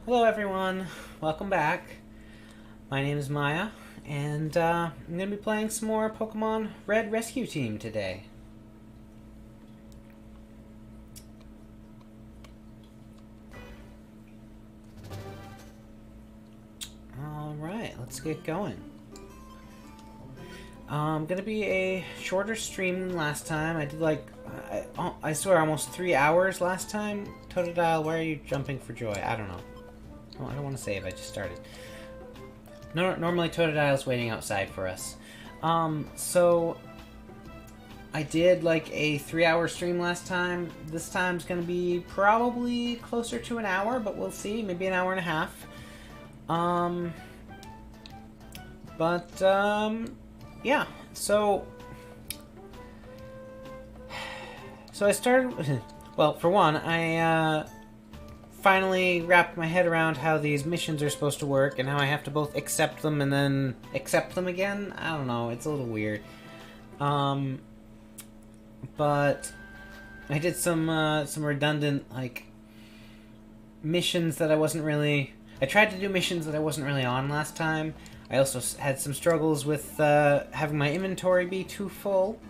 Hello everyone, welcome back. My name is Maya, and I'm going to be playing some more Pokemon Red Rescue Team today. Alright, let's get going. Gonna be a shorter stream than last time. I did I swear almost 3 hours last time. Totodile, why are you jumping for joy? I don't know. Oh, I don't want to save, I just started. No, normally Totodile's waiting outside for us. So I did like a 3-hour stream last time. This time's gonna be probably closer to an hour, but we'll see. Maybe an hour and a half. Yeah. So I started. Well, for one, I finally wrapped my head around how these missions are supposed to work and how I have to both accept them and then accept them again. I don't know, it's a little weird. But I did some redundant, like, missions that I wasn't really... I tried to do missions that I wasn't really on last time. I also had some struggles with having my inventory be too full.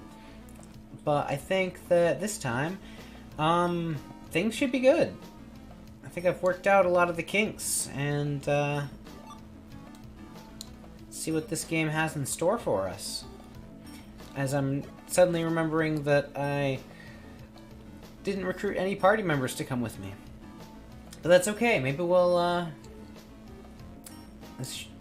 But I think that this time, things should be good. I think I've worked out a lot of the kinks, and see what this game has in store for us. As I'm suddenly remembering that I didn't recruit any party members to come with me. But that's okay, maybe we'll,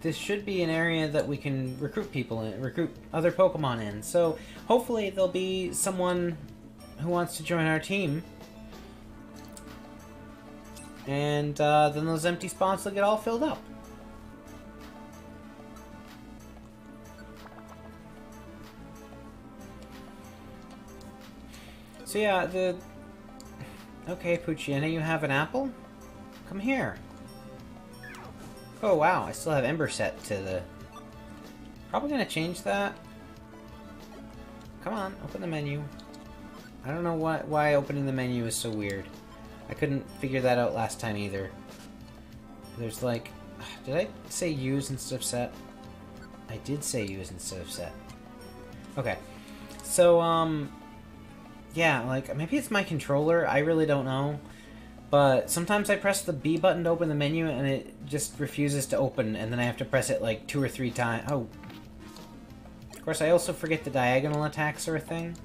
this should be an area that we can recruit people in, recruit other Pokemon in. So hopefully there'll be someone who wants to join our team. And then those empty spots will get all filled up. So yeah, okay, Poochyena, you have an apple? Come here. Oh wow, I still have Ember set to the... Probably gonna change that. Come on, open the menu. I don't know why opening the menu is so weird. I couldn't figure that out last time either. There's like... Did I say use instead of set? I did say use instead of set. Okay. So, yeah, like, maybe it's my controller, I really don't know. But sometimes I press the B button to open the menu and it just refuses to open, and then I have to press it like 2 or 3 times. Oh. Of course, I also forget the diagonal attacks are a thing.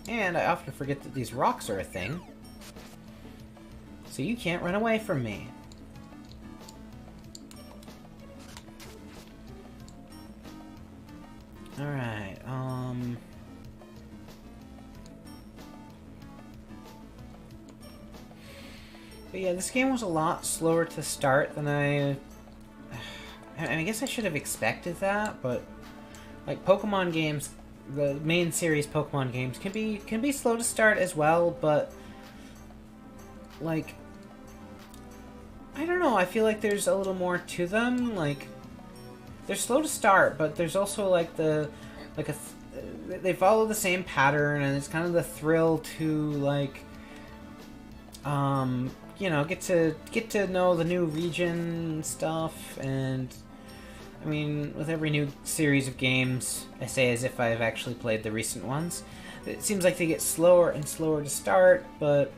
And I often forget that these rocks are a thing. So you can't run away from me. Alright, But yeah, this game was a lot slower to start than I guess I should have expected that, but... Like, Pokemon games... The main series Pokemon games can be slow to start as well, but... Like... I don't know, I feel like there's a little more to them, like... They're slow to start, but there's also like they follow the same pattern, and it's kind of the thrill to like, you know, get to know the new region stuff. And I mean, with every new series of games, I say as if I've actually played the recent ones, it seems like they get slower and slower to start. But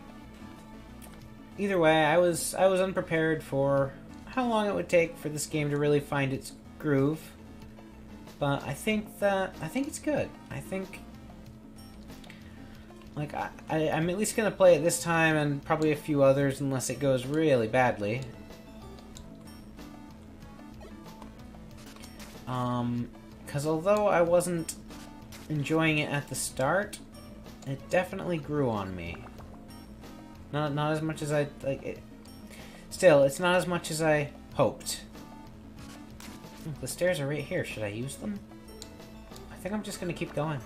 either way, I was unprepared for how long it would take for this game to really find its groove, but I think it's good. I think, like, I'm at least gonna play it this time and probably a few others unless it goes really badly. Because although I wasn't enjoying it at the start, it definitely grew on me. Not as much as I like it. Still, it's not as much as I hoped. The stairs are right here. Should I use them? I think I'm just gonna keep going.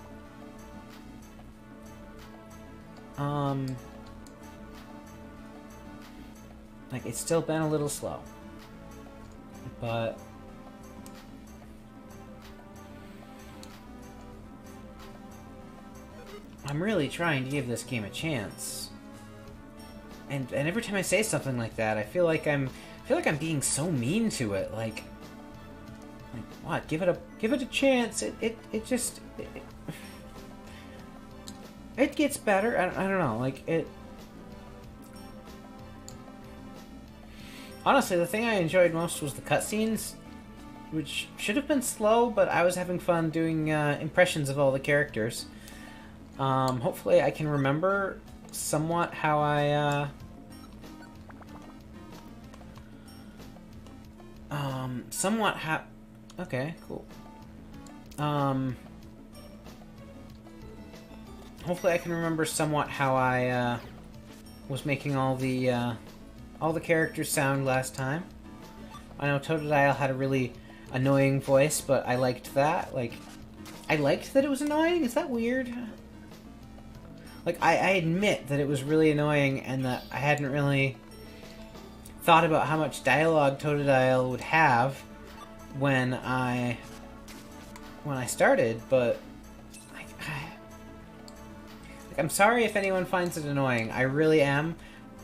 Like, it's still been a little slow. But... I'm really trying to give this game a chance. And every time I say something like that, I feel like I'm being so mean to it. Like what? Give it a chance. It just it gets better. I don't know. Like it. Honestly, the thing I enjoyed most was the cutscenes, which should have been slow, but I was having fun doing impressions of all the characters. Hopefully I can remember somewhat how I, okay, cool. Hopefully I can remember somewhat how I, was making all the characters sound last time. I know Totodile had a really annoying voice, but I liked that. Like, I liked that it was annoying? Is that weird? Like, I admit that it was really annoying and that I hadn't really thought about how much dialogue Totodile would have when I started, but like, I'm sorry if anyone finds it annoying. I really am,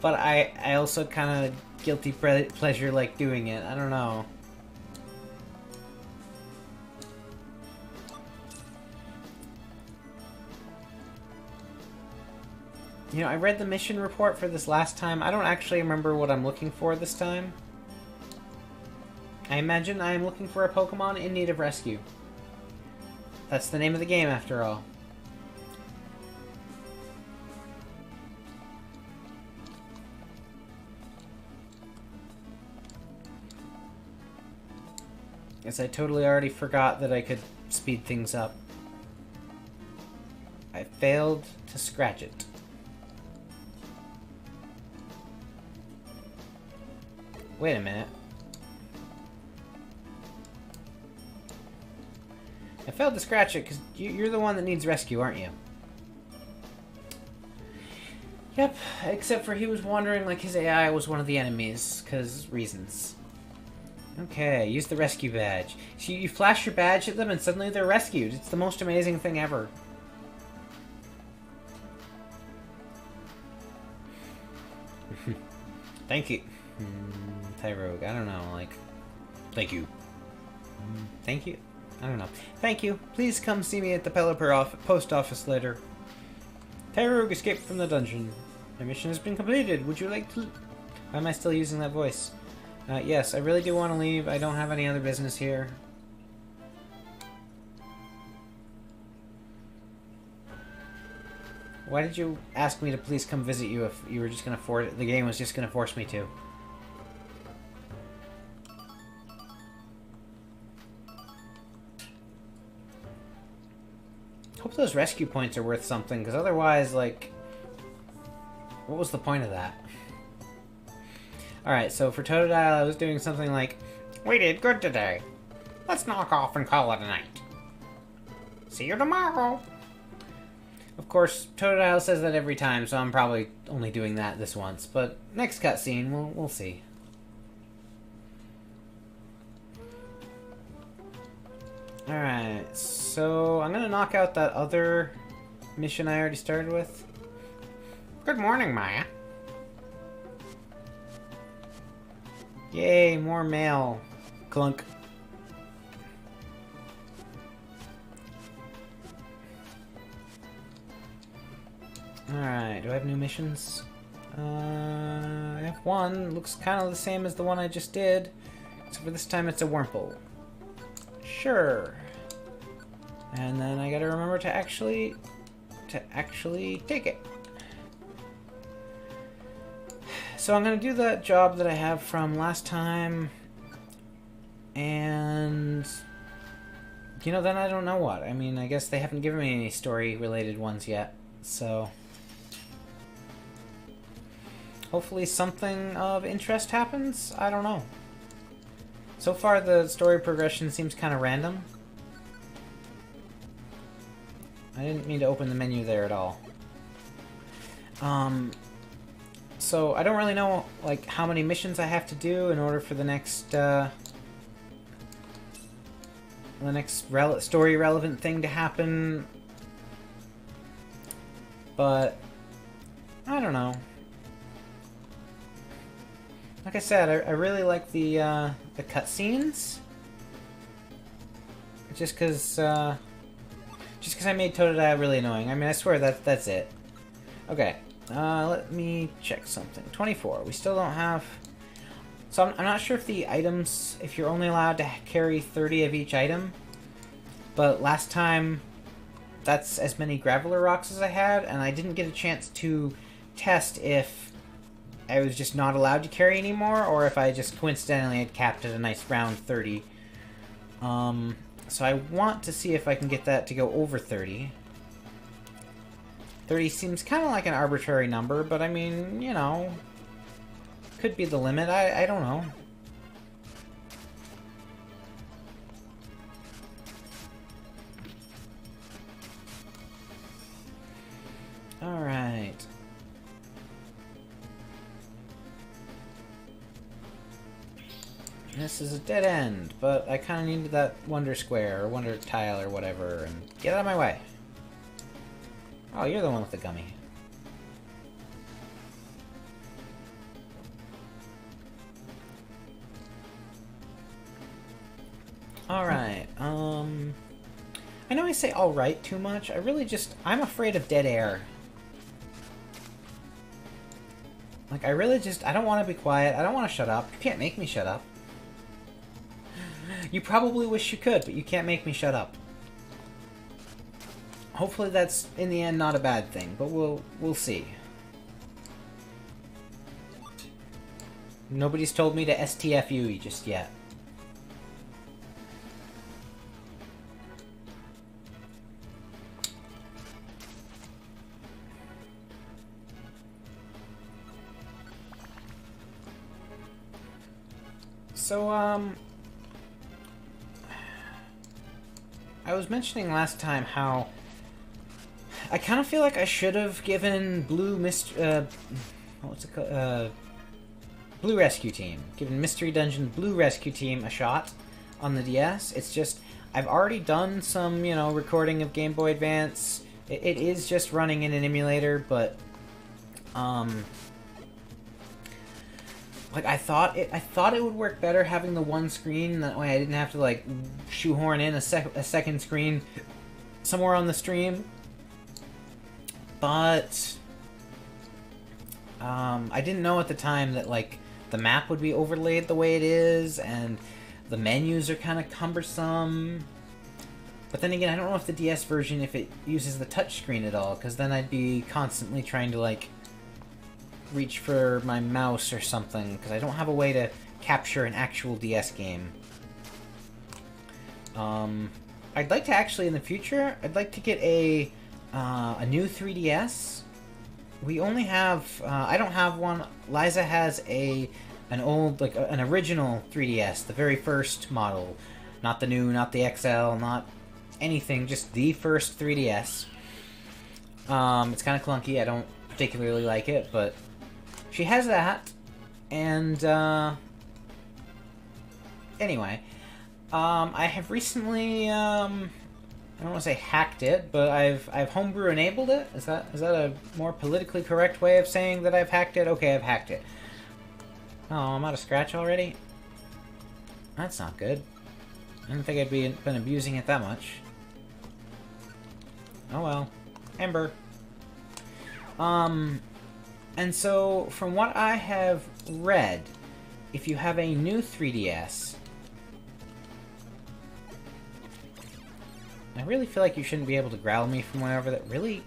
but I also kind of guilty pleasure like doing it. I don't know. You know, I read the mission report for this last time. I don't actually remember what I'm looking for this time. I imagine I am looking for a Pokemon in need of rescue. That's the name of the game, after all. Guess I totally already forgot that I could speed things up. I failed to scratch it. Wait a minute. I failed to scratch it because you're the one that needs rescue, aren't you? Yep, except for he was wondering like his AI was one of the enemies, because reasons. Okay, use the rescue badge. So you flash your badge at them and suddenly they're rescued. It's the most amazing thing ever. Thank you. Tyrogue, I don't know, like... Thank you. Thank you? I don't know. Thank you. Please come see me at the Pelipper post office later. Tyrogue escaped from the dungeon. My mission has been completed. Would you like to... Why am I still using that voice? Yes, I really do want to leave. I don't have any other business here. Why did you ask me to please come visit you if you were just gonna force it? The game was just gonna force me to. Hope those rescue points are worth something, because otherwise, like... What was the point of that? Alright, so for Totodile, I was doing something like, we did good today. Let's knock off and call it a night. See you tomorrow. Of course, Totodile says that every time, so I'm probably only doing that this once. But next cutscene, we'll see. Alright, so I'm gonna knock out that other mission I already started with. Good morning, Maya. Yay, more mail. Clunk. Alright, do I have new missions? I have one. Looks kind of the same as the one I just did. Except for this time it's a Wurmple. Sure. And then I gotta remember to actually take it. So I'm gonna do that job that I have from last time, and you know, then I don't know what. I mean, I guess they haven't given me any story-related ones yet, so hopefully something of interest happens? I don't know. So far the story progression seems kind of random. I didn't mean to open the menu there at all. So I don't really know, like, how many missions I have to do in order for the next story-relevant thing to happen. But I don't know. Like I said, I really like the cutscenes. Just because I made Totodile really annoying. I mean, I swear that's it. Okay, let me check something. 24. We still don't have. So I'm not sure if the items, if you're only allowed to carry 30 of each item. But last time, that's as many Graveler Rocks as I had, and I didn't get a chance to test if I was just not allowed to carry anymore, or if I just coincidentally had capped at a nice round 30. So I want to see if I can get that to go over 30. 30 seems kind of like an arbitrary number, but I mean, you know, could be the limit. I don't know. Alright. This is a dead end, but I kind of needed that Wonder Square, or Wonder Tile, or whatever, and get out of my way. Oh, you're the one with the gummy. Alright, I know I say alright too much. I'm afraid of dead air. Like, I don't want to be quiet. I don't want to shut up. You can't make me shut up. You probably wish you could, but you can't make me shut up. Hopefully that's, in the end, not a bad thing, but we'll see. Nobody's told me to STFU just yet. So, I was mentioning last time how I kind of feel like I should have given Blue Rescue Team. Given Mystery Dungeon Blue Rescue Team a shot on the DS. It's just, I've already done some, you know, recording of Game Boy Advance. It is just running in an emulator, but, like, I thought it would work better having the one screen. That way I didn't have to, like, shoehorn in a second screen somewhere on the stream. But I didn't know at the time that, like, the map would be overlaid the way it is, and the menus are kind of cumbersome. But then again, I don't know if the DS version, if it uses the touchscreen at all, because then I'd be constantly trying to, like, reach for my mouse or something, because I don't have a way to capture an actual DS game. I'd like to actually, in the future, I'd like to get a new 3DS. We only have, I don't have one. Liza has an old, like, an original 3DS, the very first model. Not the new, not the XL, not anything, just the first 3DS. It's kind of clunky, I don't particularly like it, but she has that, and, anyway, I have recently, I don't want to say hacked it, but I've homebrew enabled it. Is that a more politically correct way of saying that I've hacked it? Okay, I've hacked it. Oh, I'm out of scratch already? That's not good. I didn't think I'd been abusing it that much. Oh well. Ember. And so, from what I have read, if you have a new 3DS, I really feel like you shouldn't be able to growl me from whenever that really...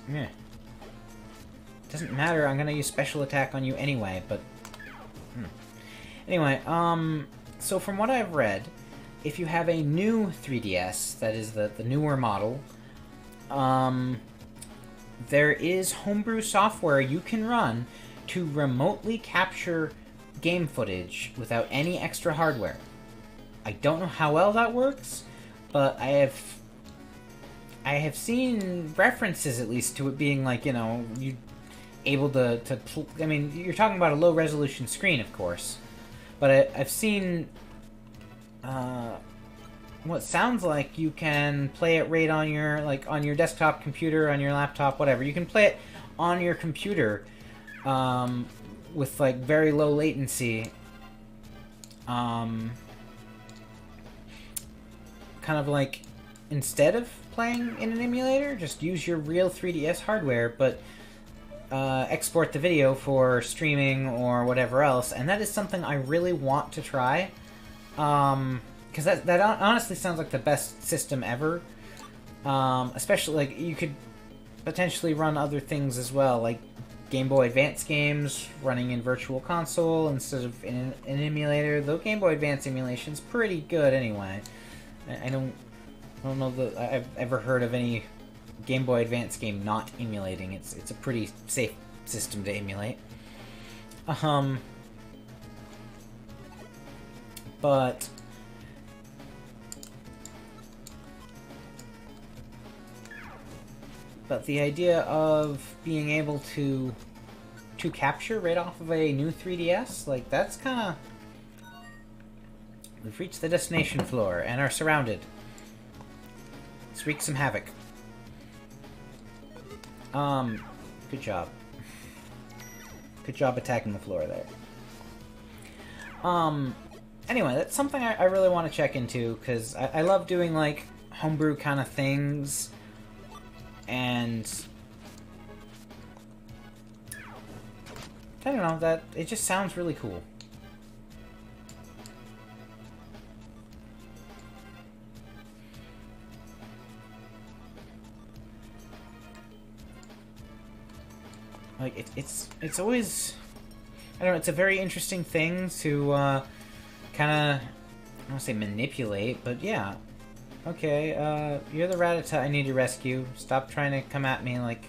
Meh. Doesn't matter, I'm gonna use special attack on you anyway, but... Anyway, so from what I've read, if you have a new 3DS, that is the newer model, there is homebrew software you can run to remotely capture game footage without any extra hardware. I don't know how well that works, but I have seen references, at least, to it being like, you know, you able to I mean, you're talking about a low resolution screen, of course, but I've seen what sounds like you can play it right on your on your desktop computer, on your laptop, whatever. You can play it on your computer with like very low latency. Kind of like instead of playing in an emulator, just use your real 3DS hardware, but export the video for streaming or whatever else. And that is something I really want to try. Because that honestly sounds like the best system ever. Especially, like, you could potentially run other things as well, like Game Boy Advance games running in Virtual Console instead of in an emulator. Though Game Boy Advance emulation's pretty good anyway. I don't know that I've ever heard of any Game Boy Advance game not emulating. It's a pretty safe system to emulate. But the idea of being able to capture right off of a new 3DS, like, that's kind of... We've reached the destination floor and are surrounded. Let's wreak some havoc. Good job. Good job attacking the floor there. Anyway, that's something I really want to check into, because I love doing, like, homebrew kind of things, and I don't know, that it just sounds really cool. Like, it's always, I don't know, it's a very interesting thing to kind of, I don't want to say manipulate, but yeah. Okay, you're the Rattata I need to rescue. Stop trying to come at me like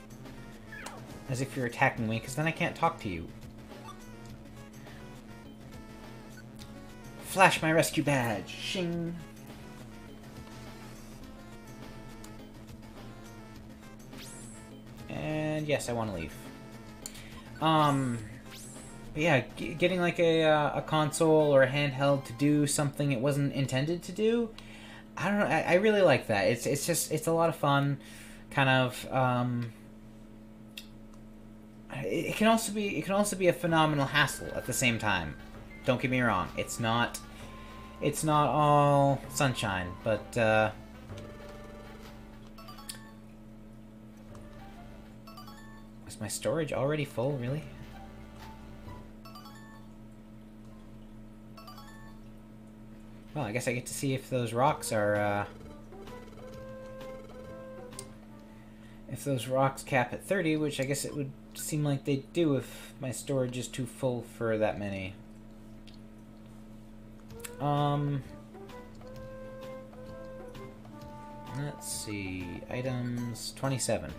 as if you're attacking me, because then I can't talk to you. Flash my rescue badge. Shing. And yes, I want to leave. But yeah, getting like a console or a handheld to do something it wasn't intended to do, I don't know. I really like that. It's a lot of fun. Kind of. It can also be a phenomenal hassle at the same time. Don't get me wrong. It's not all sunshine, but is my storage already full? Really? Well, I guess I get to see if those rocks are, if those rocks cap at 30, which I guess it would seem like they do if my storage is too full for that many. Let's see, items, 27.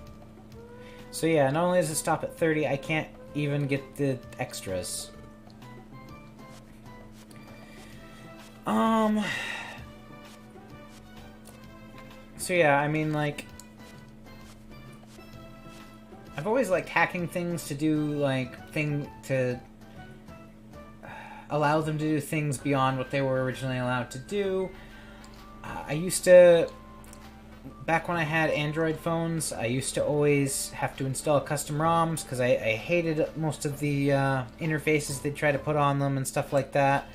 So yeah, not only does it stop at 30, I can't even get the extras. So yeah, I mean, like, I've always liked hacking things to do, like, to allow them to do things beyond what they were originally allowed to do. I used to, back when I had Android phones, I used to always have to install custom ROMs because I hated most of the interfaces they'd try to put on them and stuff like that.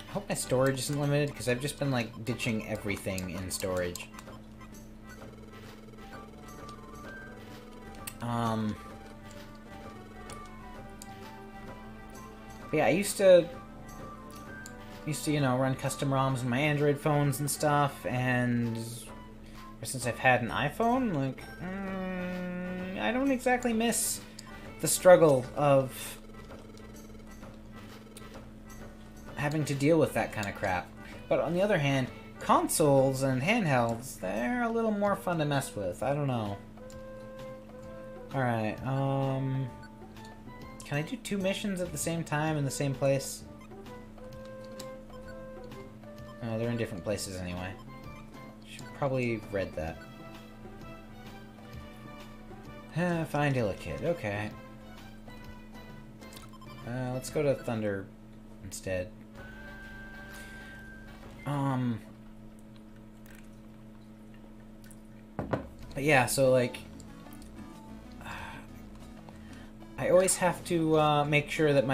I hope my storage isn't limited, because I've just been, like, ditching everything in storage. But yeah, I used to, you know, run custom ROMs on my Android phones and stuff, and since I've had an iPhone, like, I don't exactly miss the struggle of having to deal with that kind of crap. But on the other hand, consoles and handhelds, they're a little more fun to mess with. I don't know. Alright, can I do 2 missions at the same time in the same place? Oh, they're in different places anyway. Should probably have read that. Find Illakid, okay. Let's go to Thunder instead. But yeah, so like, I always have to make sure that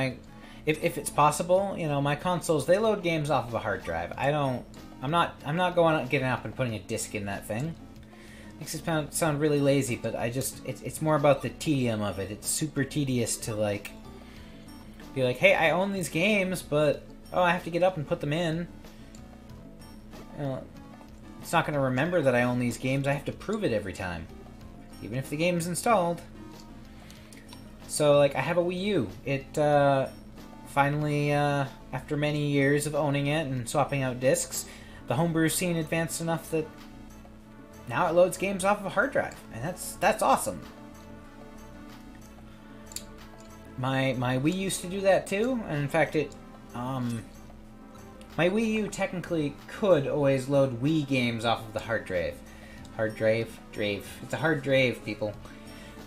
if it's possible, you know, my consoles, they load games off of a hard drive. I'm not going out, getting up and putting a disc in that thing. Makes it sound really lazy, but it's more about the tedium of it. It's super tedious to like be like, hey, I own these games, but oh, I have to get up and put them in. You know, it's not going to remember that I own these games. I have to prove it every time, even if the game's installed. So, like, I have a Wii U. It finally, after many years of owning it and swapping out discs, the homebrew scene advanced enough that now it loads games off of a hard drive, and that's awesome. My Wii used to do that too, and in fact, my Wii U technically could always load Wii games off of the hard drive. It's a hard drive, people.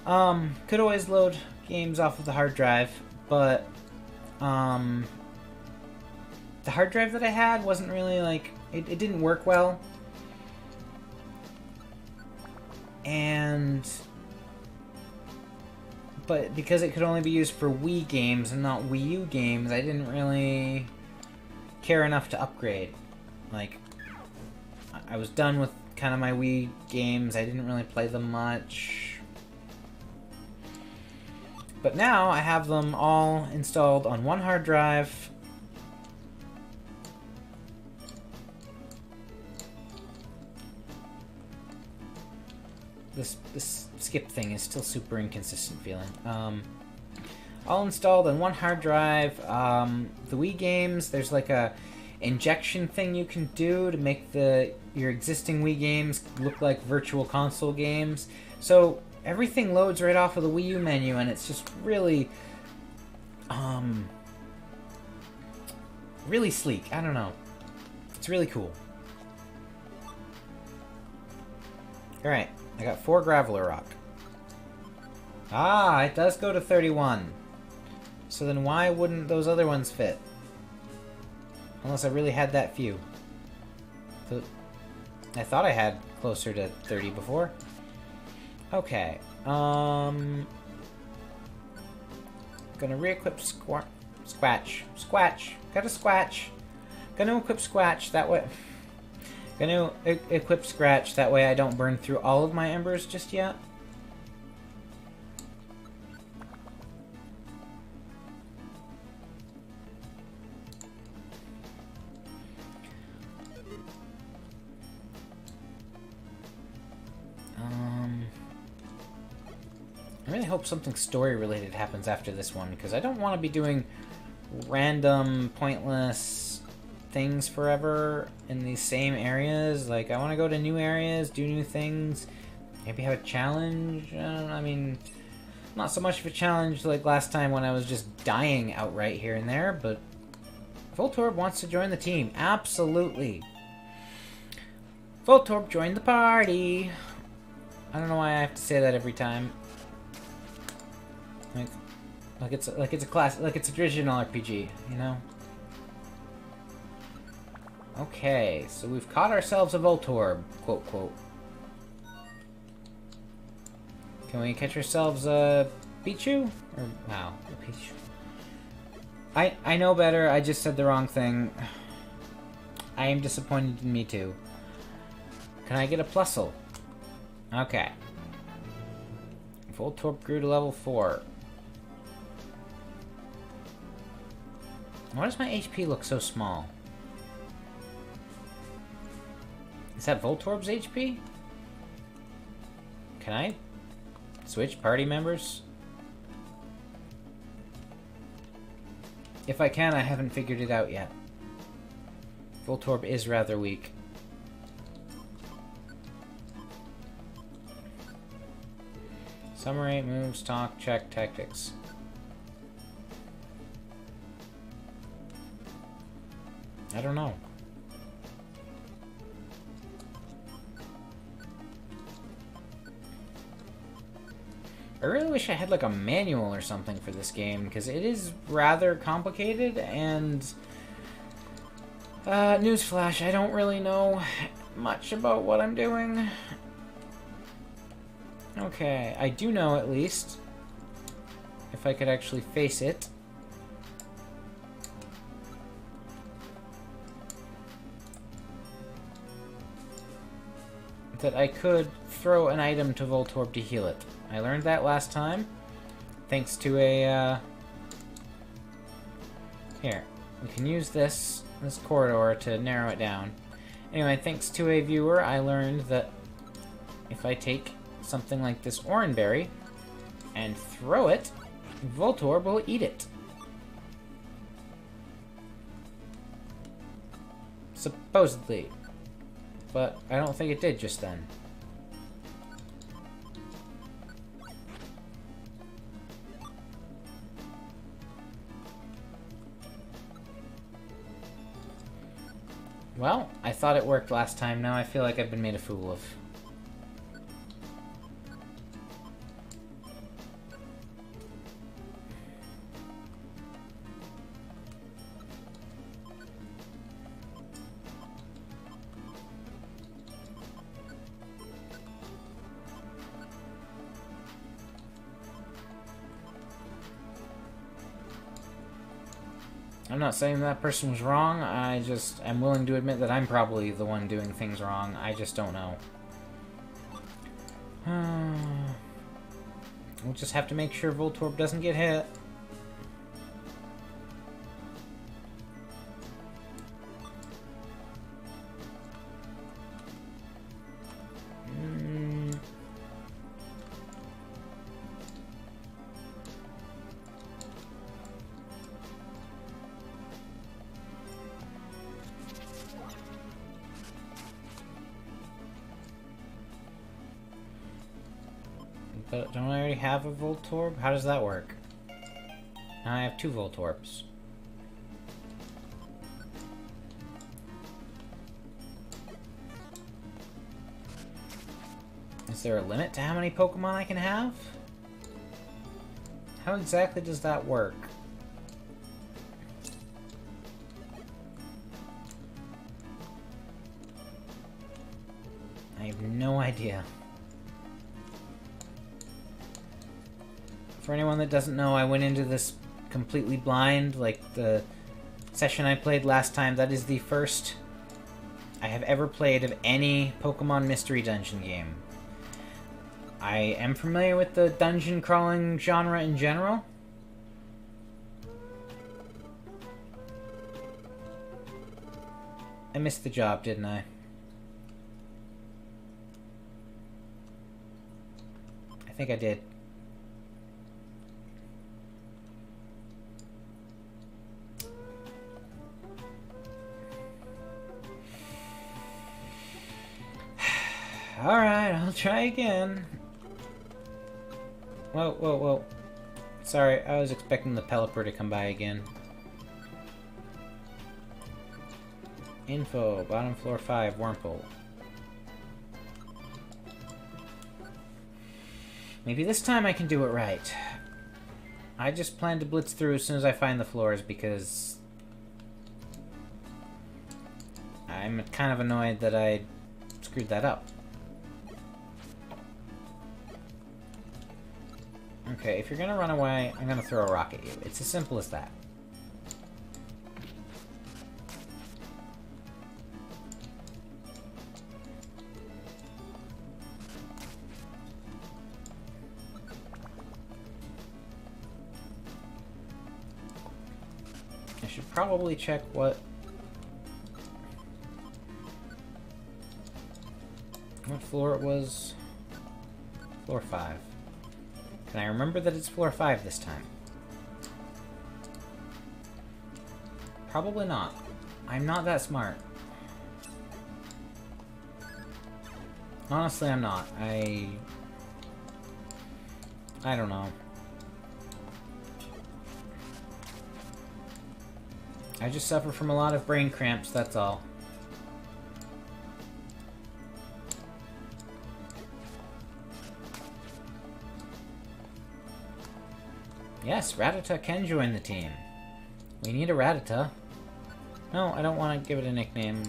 Could always load games off of the hard drive, but the hard drive that I had wasn't really like it didn't work well, but because it could only be used for Wii games and not Wii U games, I didn't really care enough to upgrade. Like, I was done with kind of my Wii games. I didn't really play them much. But now I have them all installed on one hard drive. This skip thing is still super inconsistent feeling. All installed on one hard drive. The Wii games, there's like a injection thing you can do to make your existing Wii games look like virtual console games. So everything loads right off of the Wii U menu, and it's just really, really sleek. I don't know. It's really cool. Alright, I got 4 Graveler Rock. Ah, it does go to 31. So then why wouldn't those other ones fit? Unless I really had that few. I thought I had closer to 30 before. Okay. Gonna re-equip Squatch. Squatch. Got a Squatch. Gonna equip Squatch, that way... Gonna equip Scratch, that way I don't burn through all of my embers just yet. I really hope something story-related happens after this one, because I don't want to be doing random, pointless things forever in these same areas. Like, I want to go to new areas, do new things, maybe have a challenge. I mean, not so much of a challenge like last time when I was just dying outright here and there, but Voltorb wants to join the team. Absolutely. Voltorb joined the party. I don't know why I have to say that every time. Like it's a class, like it's a traditional RPG, you know? Okay, so we've caught ourselves a Voltorb, quote, quote. Can we catch ourselves a Pichu? Or, wow, a Pichu. I know better, I just said the wrong thing. I am disappointed in me too. Can I get a Plusle? Okay. Voltorb grew to level 4. Why does my HP look so small? Is that Voltorb's HP? Can I switch party members? If I can, I haven't figured it out yet. Voltorb is rather weak. Summary, moves, talk, check, tactics. I don't know. I really wish I had like a manual or something for this game, because it is rather complicated, and newsflash, I don't really know much about what I'm doing. Okay, I do know at least, if I could actually face it, that I could throw an item to Voltorb to heal it. I learned that last time, thanks to a, Here, we can use this corridor to narrow it down. Anyway, thanks to a viewer, I learned that if I take something like this Oranberry and throw it, Voltorb will eat it. Supposedly. But I don't think it did just then. Well, I thought it worked last time. Now I feel like I've been made a fool of. I'm not saying that person was wrong, I just am willing to admit that I'm probably the one doing things wrong. I just don't know. We'll just have to make sure Voltorb doesn't get hit. But don't I already have a Voltorb? How does that work? Now I have 2 Voltorbs. Is there a limit to how many Pokemon I can have? How exactly does that work? I have no idea. For anyone that doesn't know, I went into this completely blind, like the session I played last time. That is the first I have ever played of any Pokemon Mystery Dungeon game. I am familiar with the dungeon crawling genre in general. I missed the job, didn't I? I think I did. Alright, I'll try again. Whoa, whoa, whoa. Sorry, I was expecting the Pelipper to come by again. Info, bottom floor 5, Wurmple. Maybe this time I can do it right. I just plan to blitz through as soon as I find the floors because I'm kind of annoyed that I screwed that up. Okay, if you're gonna run away, I'm gonna throw a rock at you. It's as simple as that. I should probably check what floor it was. Floor 5. Can I remember that it's floor 5 this time? Probably not. I'm not that smart. Honestly, I'm not. I don't know. I just suffer from a lot of brain cramps, that's all. Yes, Rattata can join the team. We need a Rattata. No, I don't want to give it a nickname.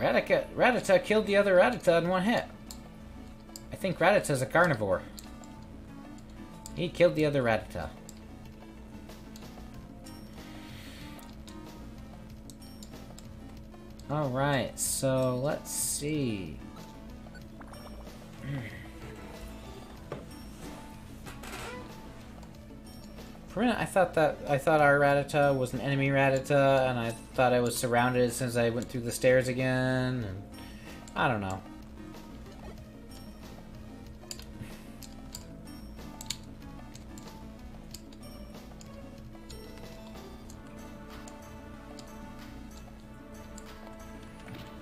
Rattata killed the other Rattata in one hit. I think Rattata's a carnivore. He killed the other Rattata. Alright, so let's see. For a minute, I thought our Rattata was an enemy Rattata, and I thought I was surrounded as soon as I went through the stairs again, and I don't know.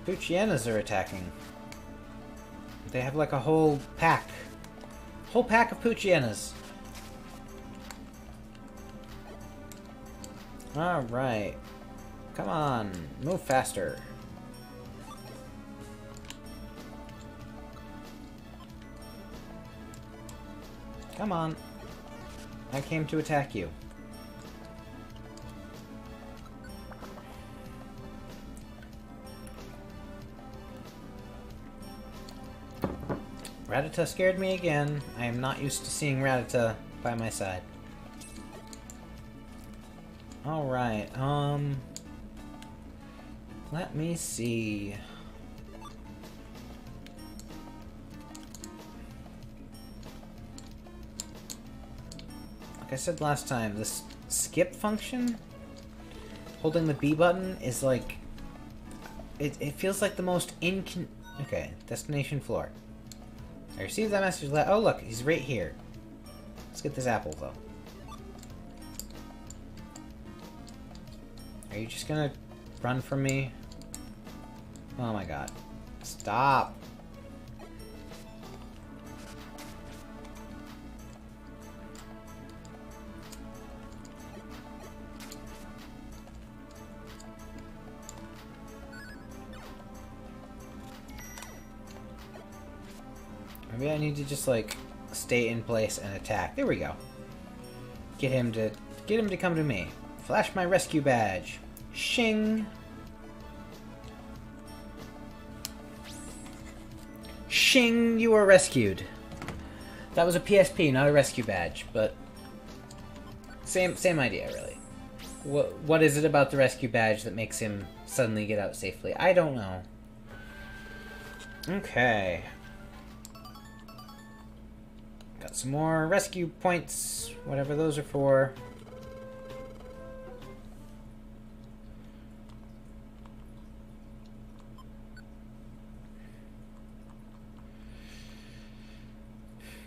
Poochyenas are attacking. They have like a whole pack. Whole pack of Poochyenas. Alright. Come on. Move faster. Come on. I came to attack you. Rattata scared me again. I am not used to seeing Rattata by my side. Alright, let me see. Like I said last time, this skip function, holding the B button, is like... It feels like the most Okay, destination floor. I received that message. Oh, look, he's right here. Let's get this apple, though. Are you just gonna run from me? Oh my god. Stop! Maybe I need to just, like, stay in place and attack. There we go. Get him to come to me. Flash my rescue badge. Shing! Shing! You were rescued. That was a PSP, not a rescue badge, but... Same idea, really. What is it about the rescue badge that makes him suddenly get out safely? I don't know. Okay. Got some more rescue points, whatever those are for.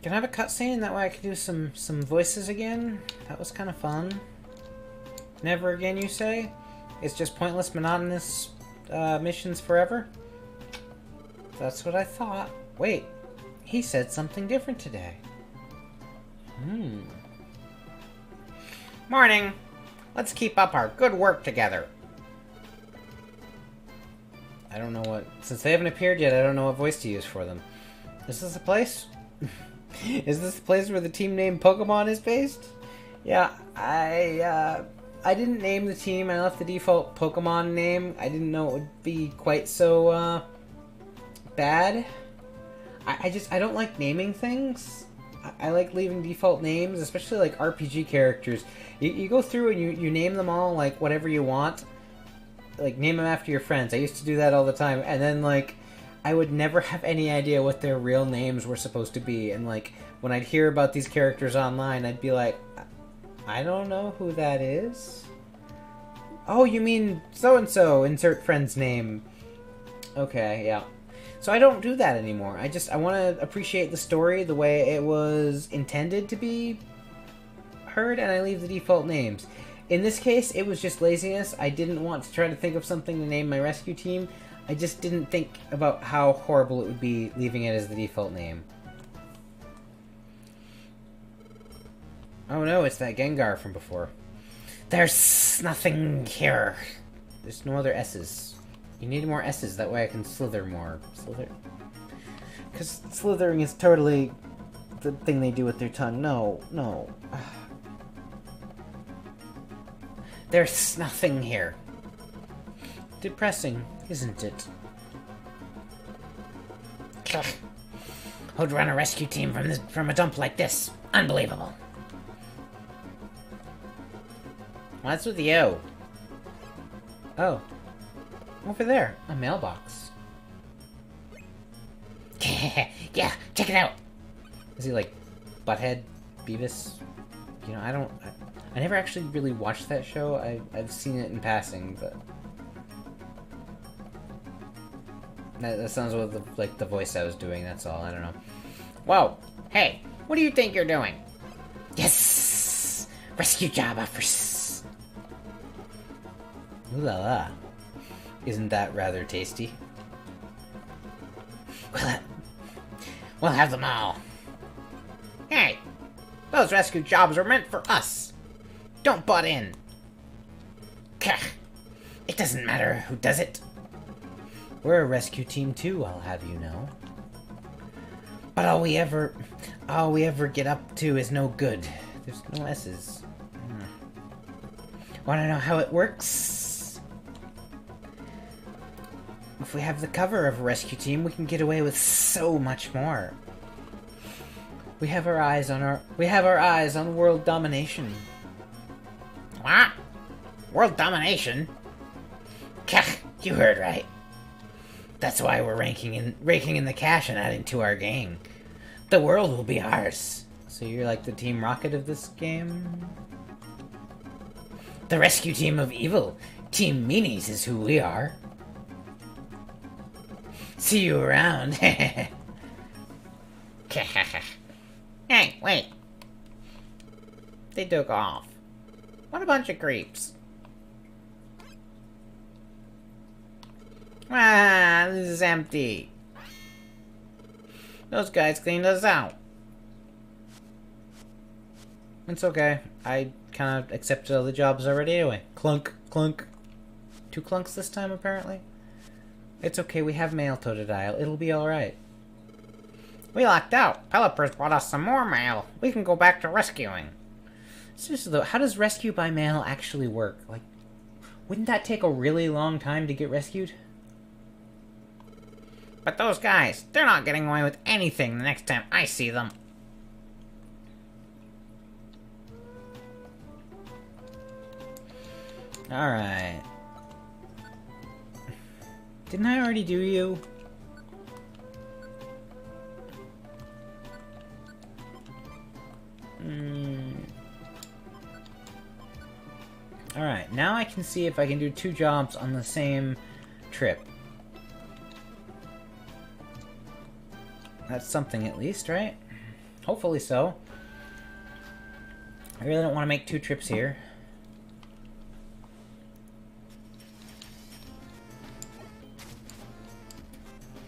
Can I have a cutscene? That way I can do some voices again? That was kind of fun. Never again, you say? It's just pointless, monotonous missions forever? That's what I thought. Wait, he said something different today. Morning! Let's keep up our good work together. I don't know what... Since they haven't appeared yet, I don't know what voice to use for them. Is this the place? Is this the place where the team name Pokemon is based? Yeah, I didn't name the team. I left the default Pokemon name. I didn't know it would be quite so, bad. I don't like naming things. I like leaving default names, especially like RPG characters. You go through and you name them all like whatever you want. Like, name them after your friends. I used to do that all the time. And then, like, I would never have any idea what their real names were supposed to be. And, like, when I'd hear about these characters online, I'd be like, I don't know who that is. Oh, you mean so-and-so, insert friend's name. Okay, yeah. So I don't do that anymore. I want to appreciate the story the way it was intended to be heard, and I leave the default names. In this case, it was just laziness. I didn't want to try to think of something to name my rescue team. I just didn't think about how horrible it would be leaving it as the default name. Oh no, it's that Gengar from before. There's nothing here. There's no other S's. You need more S's, that way I can slither more. Slither? Because slithering is totally the thing they do with their tongue. No, no. There's nothing here. Depressing, isn't it? Who'd run a rescue team from a dump like this? Unbelievable. What's with you? Oh. Over there. A mailbox. Yeah, check it out. Is he like Butthead? Beavis? You know, I never actually really watched that show. I've seen it in passing, but... That sounds like the voice I was doing, that's all. I don't know. Whoa! Hey! What do you think you're doing? Yes! Rescue job offers! Ooh la la. Isn't that rather tasty? We'll have them all. Hey! Those rescue jobs are meant for us! Don't butt in! It doesn't matter who does it. We're a rescue team too, I'll have you know. But all we ever get up to is no good. There's no S's. Wanna know how it works? If we have the cover of a rescue team, we can get away with so much more. We have our eyes on world domination. What? World domination? You heard right. That's why we're raking in the cash and adding to our gang. The world will be ours. So you're like the Team Rocket of this game? The rescue team of evil. Team Meanies is who we are. See you around. Hey, wait. They took off. What a bunch of creeps. Ah, this is empty. Those guys cleaned us out. It's okay. I kind of accepted all the jobs already anyway. Clunk, clunk. 2 clunks this time, apparently. It's okay, we have mail to dial. It'll be alright. We locked out. Pelipper's brought us some more mail. We can go back to rescuing. Seriously though, how does rescue by mail actually work? Like, wouldn't that take a really long time to get rescued? But those guys, they're not getting away with anything the next time I see them. Alright. Didn't I already do you? Alright, now I can see if I can do 2 jobs on the same trip. That's something at least, right? Hopefully so. I really don't want to make 2 trips here.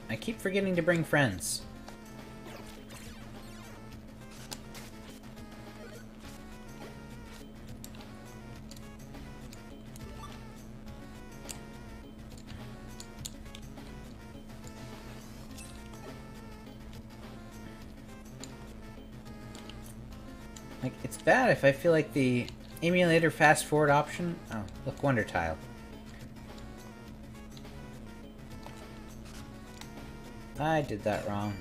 I keep forgetting to bring friends. Like, it's bad if I feel like the emulator fast forward option... Oh, look, Wonder Tile. I did that wrong.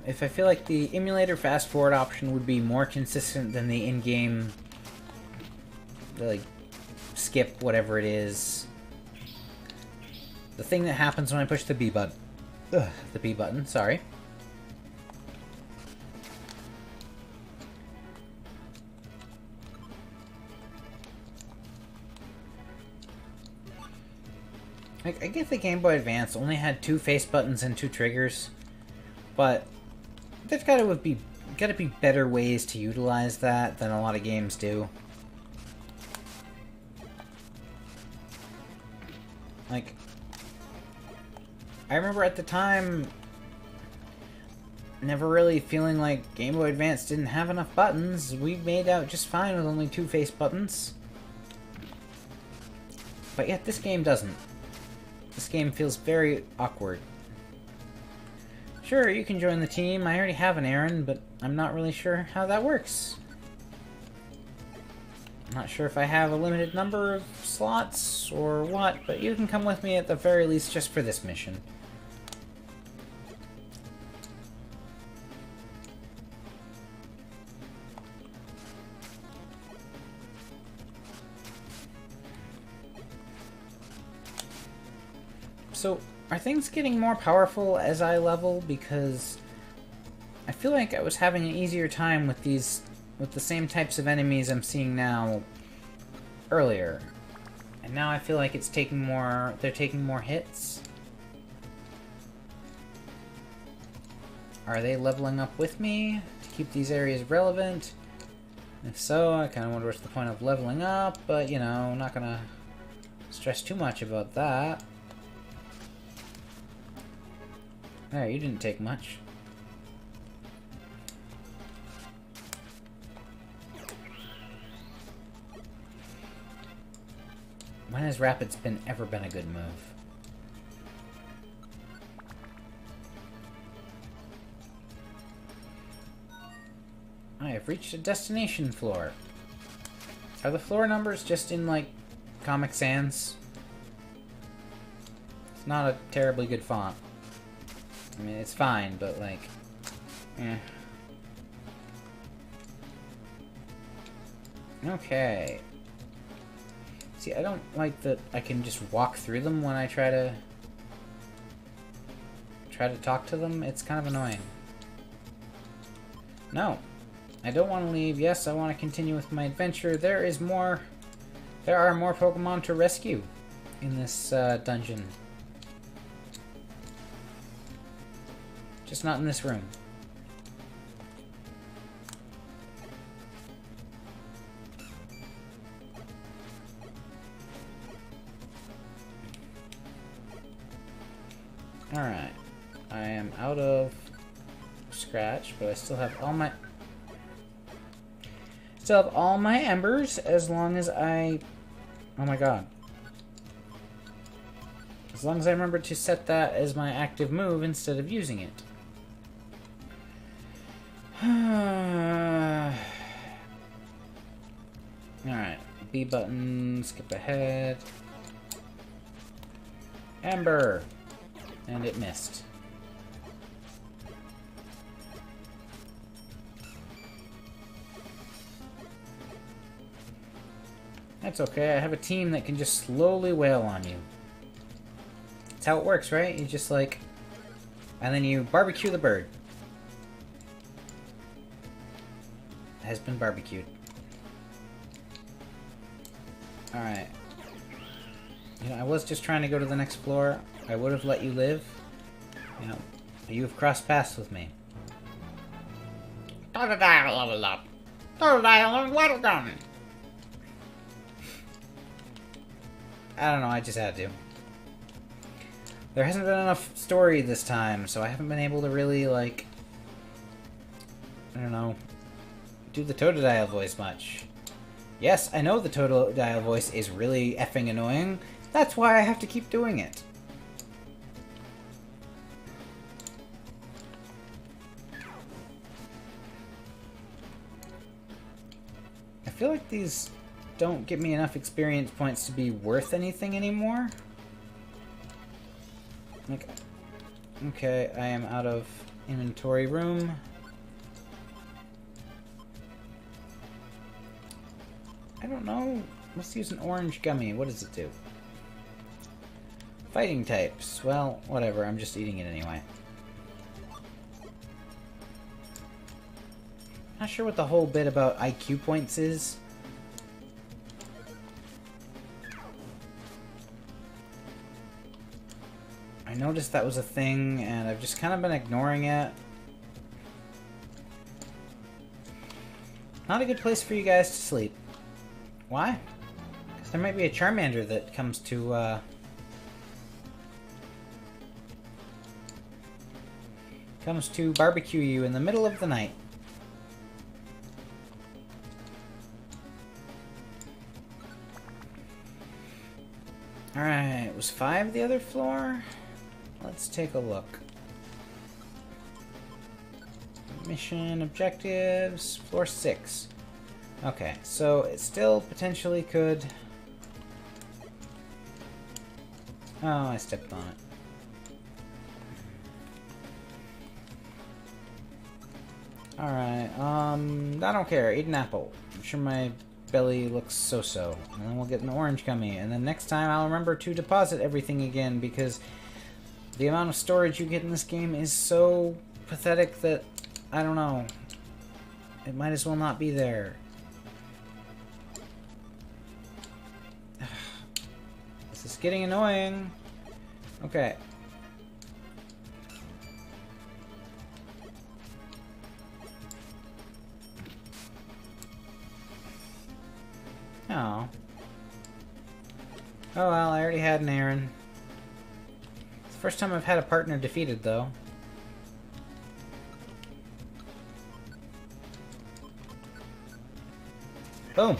If I feel like the emulator fast forward option would be more consistent than the in-game, like, skip whatever it is. The thing that happens when I push the B button. Ugh, the B button, sorry. I get the Game Boy Advance only had 2 face buttons and 2 triggers, but there's gotta be better ways to utilize that than a lot of games do. Like, I remember at the time never really feeling like Game Boy Advance didn't have enough buttons. We made out just fine with only 2 face buttons. But yet this game doesn't. This game feels very awkward. Sure, you can join the team. I already have an errand, but I'm not really sure how that works. I'm not sure if I have a limited number of slots or what, but you can come with me at the very least just for this mission. So, are things getting more powerful as I level? Because I feel like I was having an easier time with the same types of enemies I'm seeing now earlier. And now I feel like they're taking more hits. Are they leveling up with me to keep these areas relevant? If so, I kind of wonder what's the point of leveling up, but you know, I'm not gonna stress too much about that. There, you didn't take much. When has Rapids ever been a good move? I have reached a destination floor. Are the floor numbers just in, like, Comic Sans? It's not a terribly good font. I mean, it's fine, but, like, eh. Okay. See, I don't like that I can just walk through them when I try to talk to them. It's kind of annoying. No. I don't want to leave. Yes, I want to continue with my adventure. There are more Pokemon to rescue in this dungeon. Just not in this room. Alright. I am out of scratch, but I still have all my embers as long as I... Oh my god. As long as I remember to set that as my active move instead of using it. Alright. B button, skip ahead. Ember! And it missed. That's okay, I have a team that can just slowly wail on you. That's how it works, right? You just like... And then you barbecue the bird. Has been barbecued. Alright. You know, I was just trying to go to the next floor. I would have let you live. You know, you have crossed paths with me. Totodile level up. Totodile level down. I don't know, I just had to. There hasn't been enough story this time, so I haven't been able to really, like... I don't know... do the Totodile voice much. Yes, I know the Totodile voice is really effing annoying. That's why I have to keep doing it. I feel like these don't give me enough experience points to be worth anything anymore. Like, okay, I am out of inventory room. I don't know. Let's use an orange gummy. What does it do? Fighting types. Well, whatever. I'm just eating it anyway. Not sure what the whole bit about IQ points is. I noticed that was a thing, and I've just kind of been ignoring it. Not a good place for you guys to sleep. Why? Because there might be a Charmander that comes to barbecue you in the middle of the night. Alright, was 5 the other floor? Let's take a look. Mission objectives, floor 6. Okay, so it still potentially could... Oh, I stepped on it. Alright, I don't care. Eat an apple. I'm sure my belly looks so-so. And then we'll get an orange gummy. And then next time I'll remember to deposit everything again, because the amount of storage you get in this game is so pathetic that, I don't know, it might as well not be there. This is getting annoying. Okay. Oh. Oh well, I already had an Aaron. It's the first time I've had a partner defeated, though. Boom!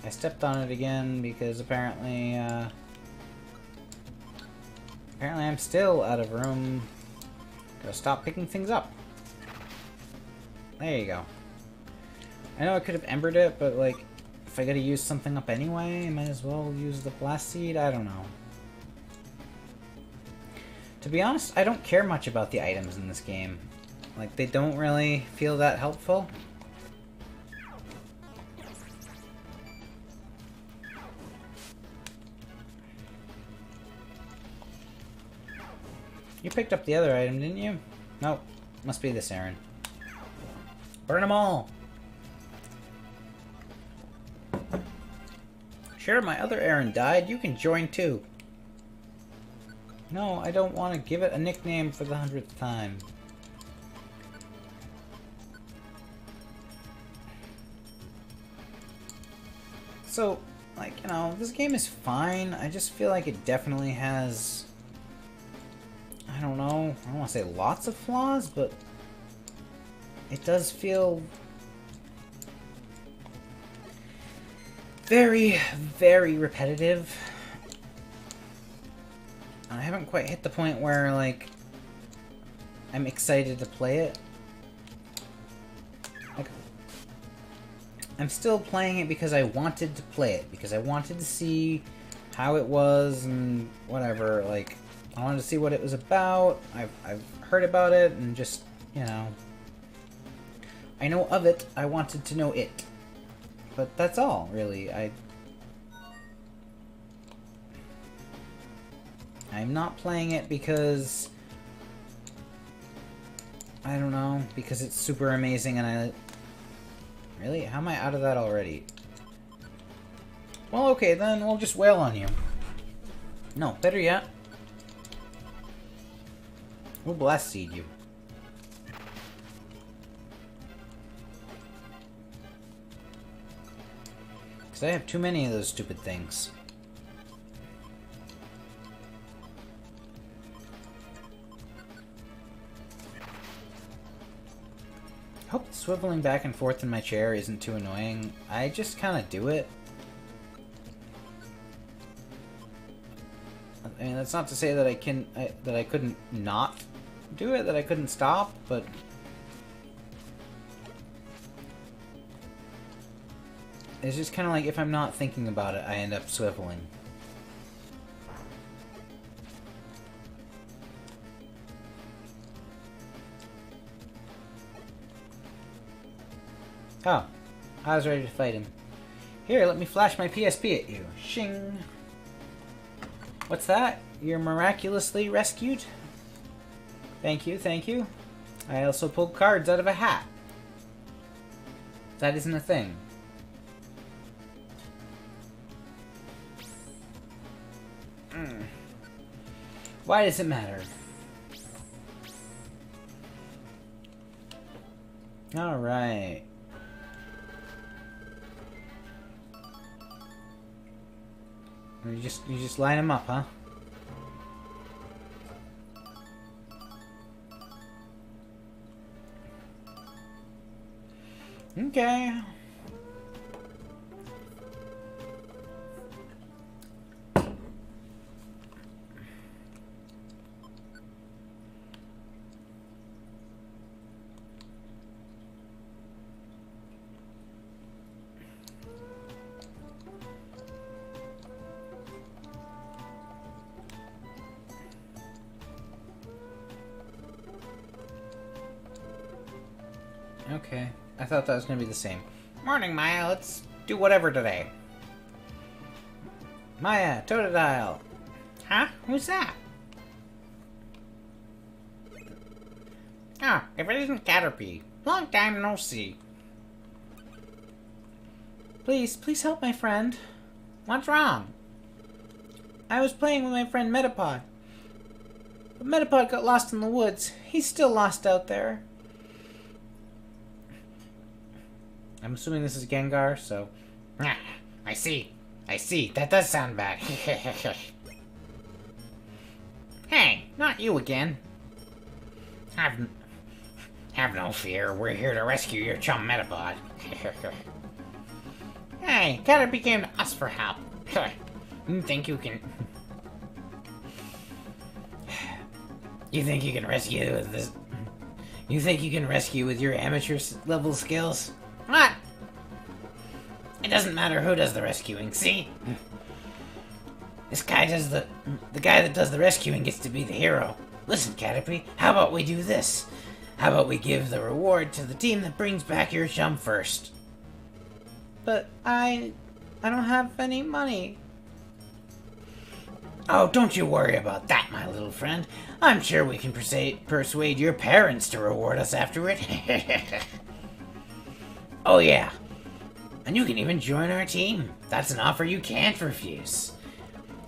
I stepped on it again because apparently I'm still out of room. Gotta stop picking things up. There you go. I know I could have embered it, but like, if I gotta use something up anyway, I might as well use the blast seed. I don't know. To be honest, I don't care much about the items in this game. Like, they don't really feel that helpful. You picked up the other item, didn't you? Nope. Must be this Aaron. Burn them all! Sure, my other Aaron died. You can join too. No, I don't want to give it a nickname for the 100th time. So, like, you know, this game is fine. I just feel like it definitely has... I don't know. I don't want to say lots of flaws, but it does feel very, very repetitive. I haven't quite hit the point where, like, I'm excited to play it. Like, I'm still playing it because I wanted to play it, because I wanted to see how it was and whatever, like... I wanted to see what it was about. I've heard about it and just, you know... I know of it. I wanted to know it. But that's all, really. I'm not playing it because... I don't know. Because it's super amazing and I... Really? How am I out of that already? Well, okay, then we'll just wail on you. No, better yet... We'll blast seed you. Because I have too many of those stupid things. I hope swiveling back and forth in my chair isn't too annoying. I just kind of do it. I mean, that's not to say that I couldn't not do it, that I couldn't stop, but it's just kind of like if I'm not thinking about it, I end up swiveling. Oh, I was ready to fight him. Here, let me flash my PSP at you. Shing! What's that? You're miraculously rescued? Thank you, thank you. I also pulled cards out of a hat. That isn't a thing. Why does it matter? Alright. You just line them up, huh? Okay. Okay. I thought that was gonna be the same. Morning, Maya. Let's do whatever today. Maya, Totodile. Huh? Who's that? Ah, if it isn't Caterpie. Long time no see. Please help my friend. What's wrong? I was playing with my friend Metapod. But Metapod got lost in the woods. He's still lost out there. I'm assuming this is Gengar, so... Ah, I see. That does sound bad. Hey, not you again. Have no fear. We're here to rescue your chum Metapod. Hey, Caterpie came to us for help. You think you can... You think you can rescue with this... You think you can rescue with your amateur level skills? What? It doesn't matter who does the rescuing, see? This guy does the guy that does the rescuing gets to be the hero. Listen, Caterpie, how about we do this? How about we give the reward to the team that brings back your chum first? But I don't have any money. Oh, don't you worry about that, my little friend. I'm sure we can persuade your parents to reward us afterward. Oh yeah. And you can even join our team. That's an offer you can't refuse.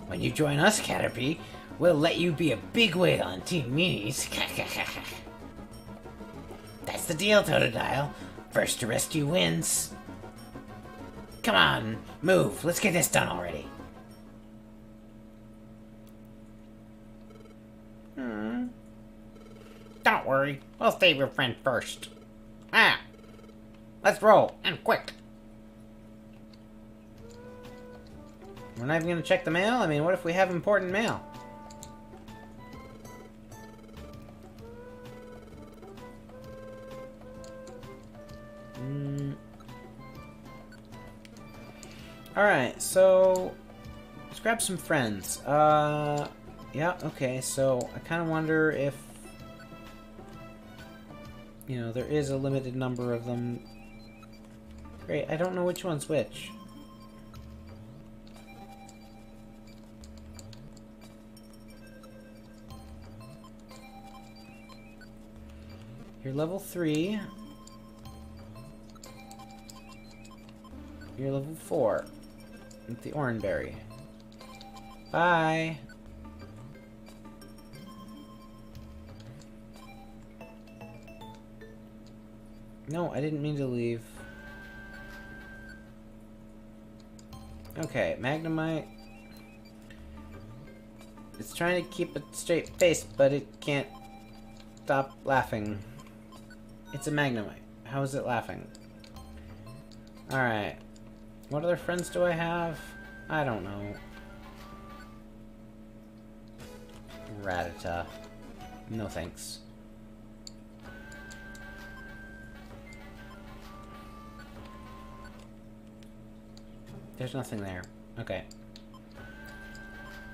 When you join us, Caterpie, we'll let you be a big whale on Team Meanies. That's the deal, Totodile. First to rescue wins. Come on, move. Let's get this done already. Don't worry. We'll save your friend first. Ah! Let's roll, and quick. We're not even gonna check the mail? I mean, what if we have important mail? Alright, so... Let's grab some friends. Yeah, okay, so I kind of wonder if... You know, there is a limited number of them. Great, I don't know which one's which. You're level 3. You're level 4. With the Oranberry. Bye! No, I didn't mean to leave. Okay, Magnemite. It's trying to keep a straight face, but it can't stop laughing. It's a Magnemite. How is it laughing? Alright. What other friends do I have? I don't know. Rattata. No thanks. There's nothing there. Okay.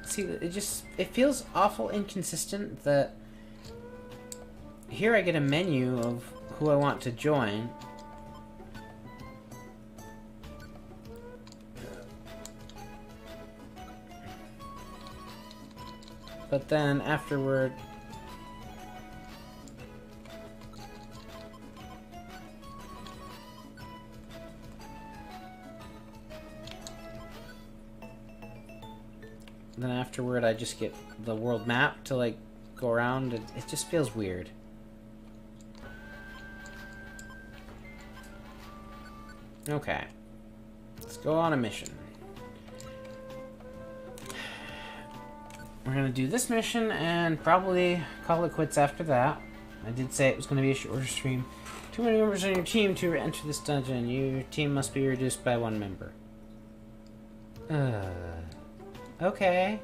See, it feels awful inconsistent that here I get a menu of who I want to join. But then afterward... Then afterward I just get the world map to like go around. It just feels weird. Okay. Let's go on a mission. We're gonna do this mission and probably call it quits after that. I did say it was going to be a shorter stream. Too many members on your team to enter this dungeon. Your team must be reduced by 1 member. Okay.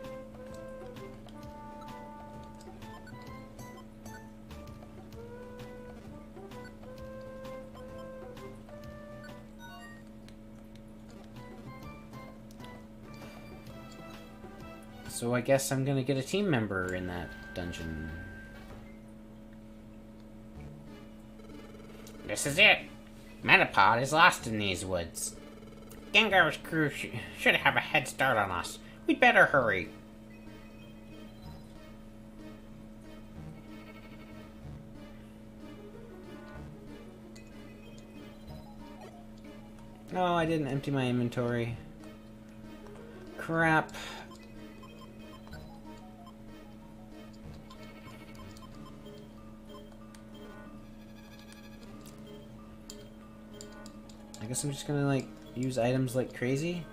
So I guess I'm gonna get a team member in that dungeon. This is it. Metapod is lost in these woods. Gengar's crew should have a head start on us. We'd better hurry. No, I didn't empty my inventory. Crap. I guess I'm just gonna, like, use items like crazy.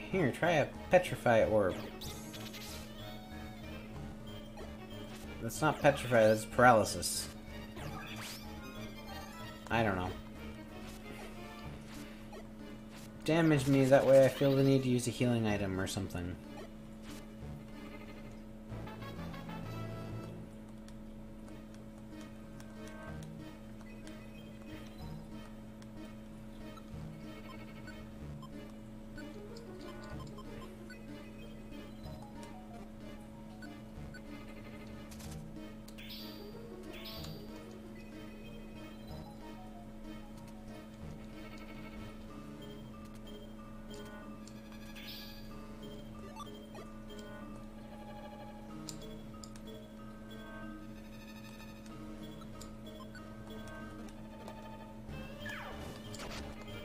Here, try a petrify orb. That's not petrify, that's paralysis. I don't know. Damage me, that way I feel the need to use a healing item or something.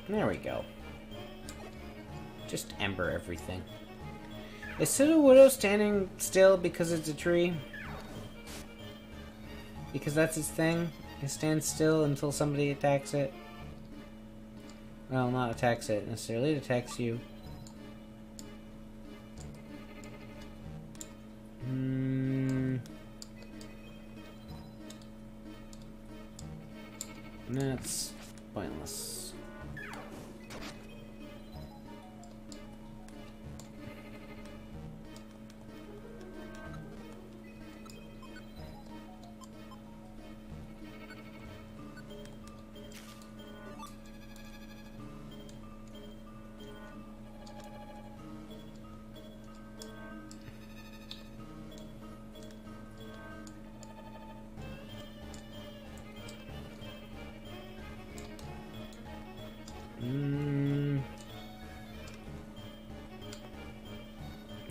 There we go. Just ember everything. Is Sudowoodo standing still because it's a tree? Because that's his thing? It stands still until somebody attacks it? Well, not attacks it necessarily, it attacks you. That's pointless.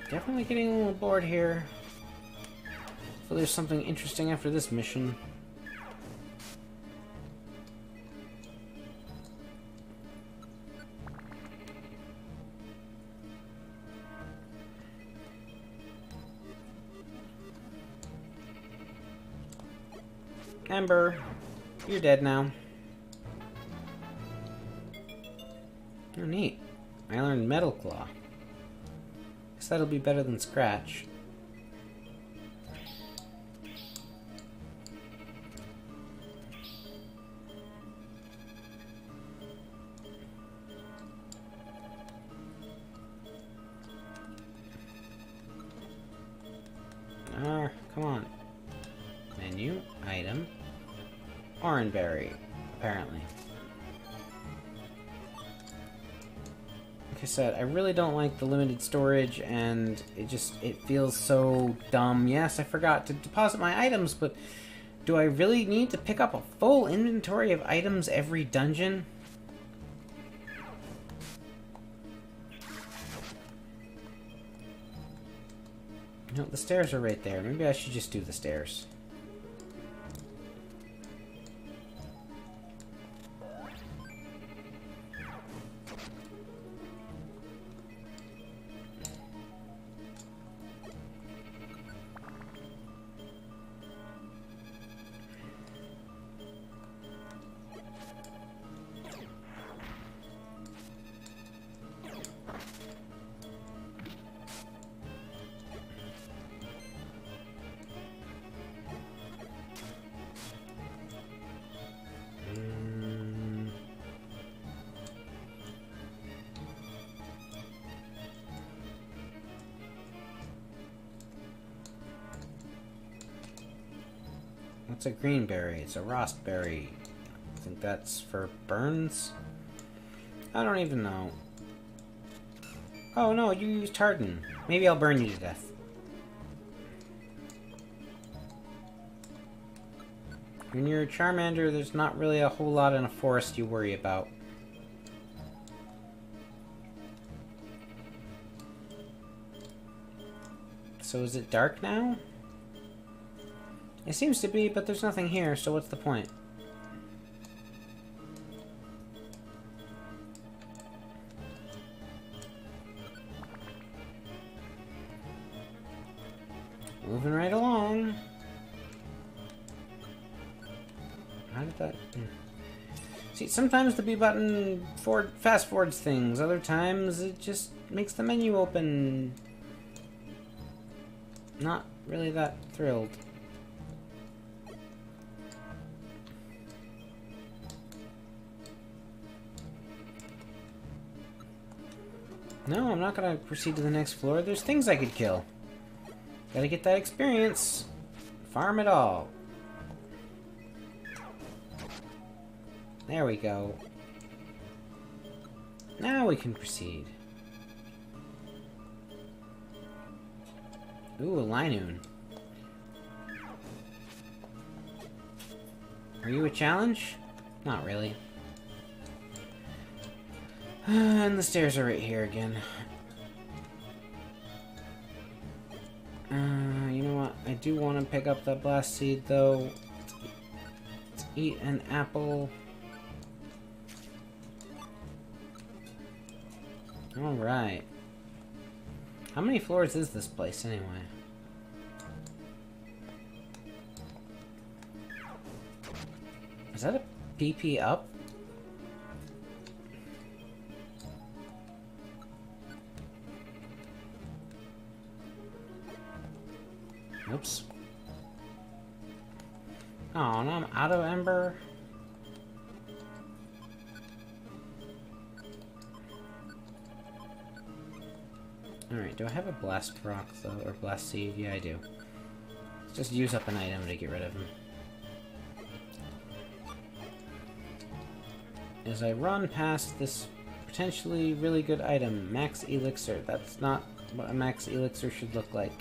Definitely getting a little bored here. So there's something interesting after this mission. Ember, you're dead now. Oh, neat. I learned Metal Claw. Guess that'll be better than Scratch. Come on. Menu, item, Oranberry, apparently. Like I said, I really don't like the limited storage, and it feels so dumb. Yes, I forgot to deposit my items, but do I really need to pick up a full inventory of items every dungeon? No, the stairs are right there. Maybe I should just do the stairs. What's a green berry? It's a rust berry. I think that's for burns? I don't even know. Oh no, you used harden. Maybe I'll burn you to death. When you're a Charmander, there's not really a whole lot in a forest you worry about. So is it dark now? It seems to be, but there's nothing here, so what's the point? Moving right along. How did that... See, sometimes the B button fast forwards things. Other times it just makes the menu open. Not really that thrilled. No, I'm not gonna proceed to the next floor. There's things I could kill. Gotta get that experience. Farm it all. There we go. Now we can proceed. Ooh, a Linoon. Are you a challenge? Not really. And the stairs are right here again. You know what? I do want to pick up that blast seed, though. Let's eat an apple. Alright. How many floors is this place, anyway? Is that a PP up? Oops. Oh, no, I'm out of Ember. Alright, do I have a Blast Rock, though? Or Blast Seed? Yeah, I do. Let's just use up an item to get rid of him. As I run past this potentially really good item, Max Elixir. That's not what a Max Elixir should look like.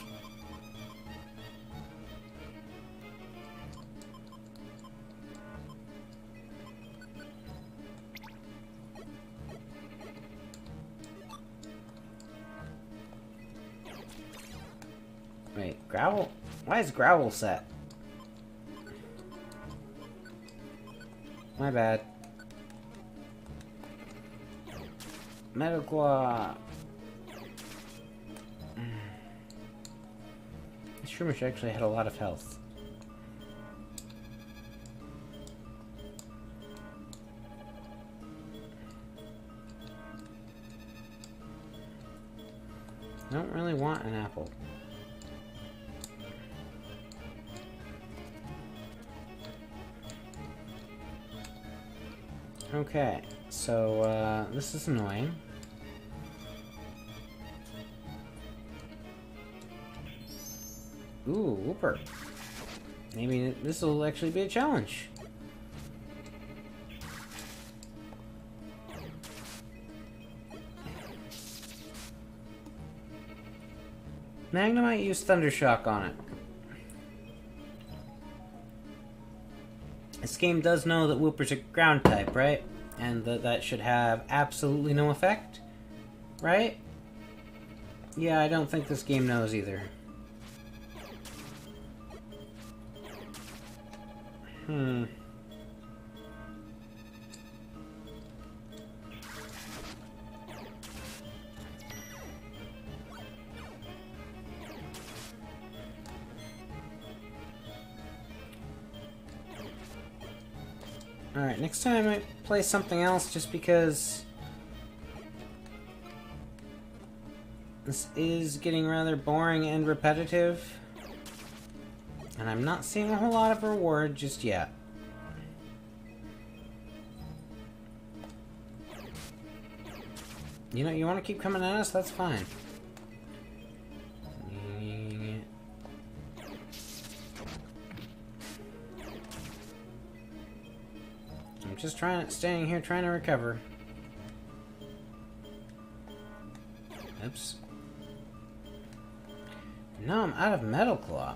Wait, Growl? Why is Growl set? My bad. Metagua. This Shroomish actually had a lot of health. I don't really want an apple. Okay, so, this is annoying. Ooh, Whooper. Maybe this will actually be a challenge. Magnemite used Thundershock on it. This game does know that Whooper's a ground type, right? And that should have absolutely no effect, right? Yeah, I don't think this game knows either. Alright, next time I play something else just because this is getting rather boring and repetitive. And I'm not seeing a whole lot of reward just yet. You know, you want to keep coming at us? That's fine. I'm just staying here trying to recover. Oops. No, I'm out of Metal Claw.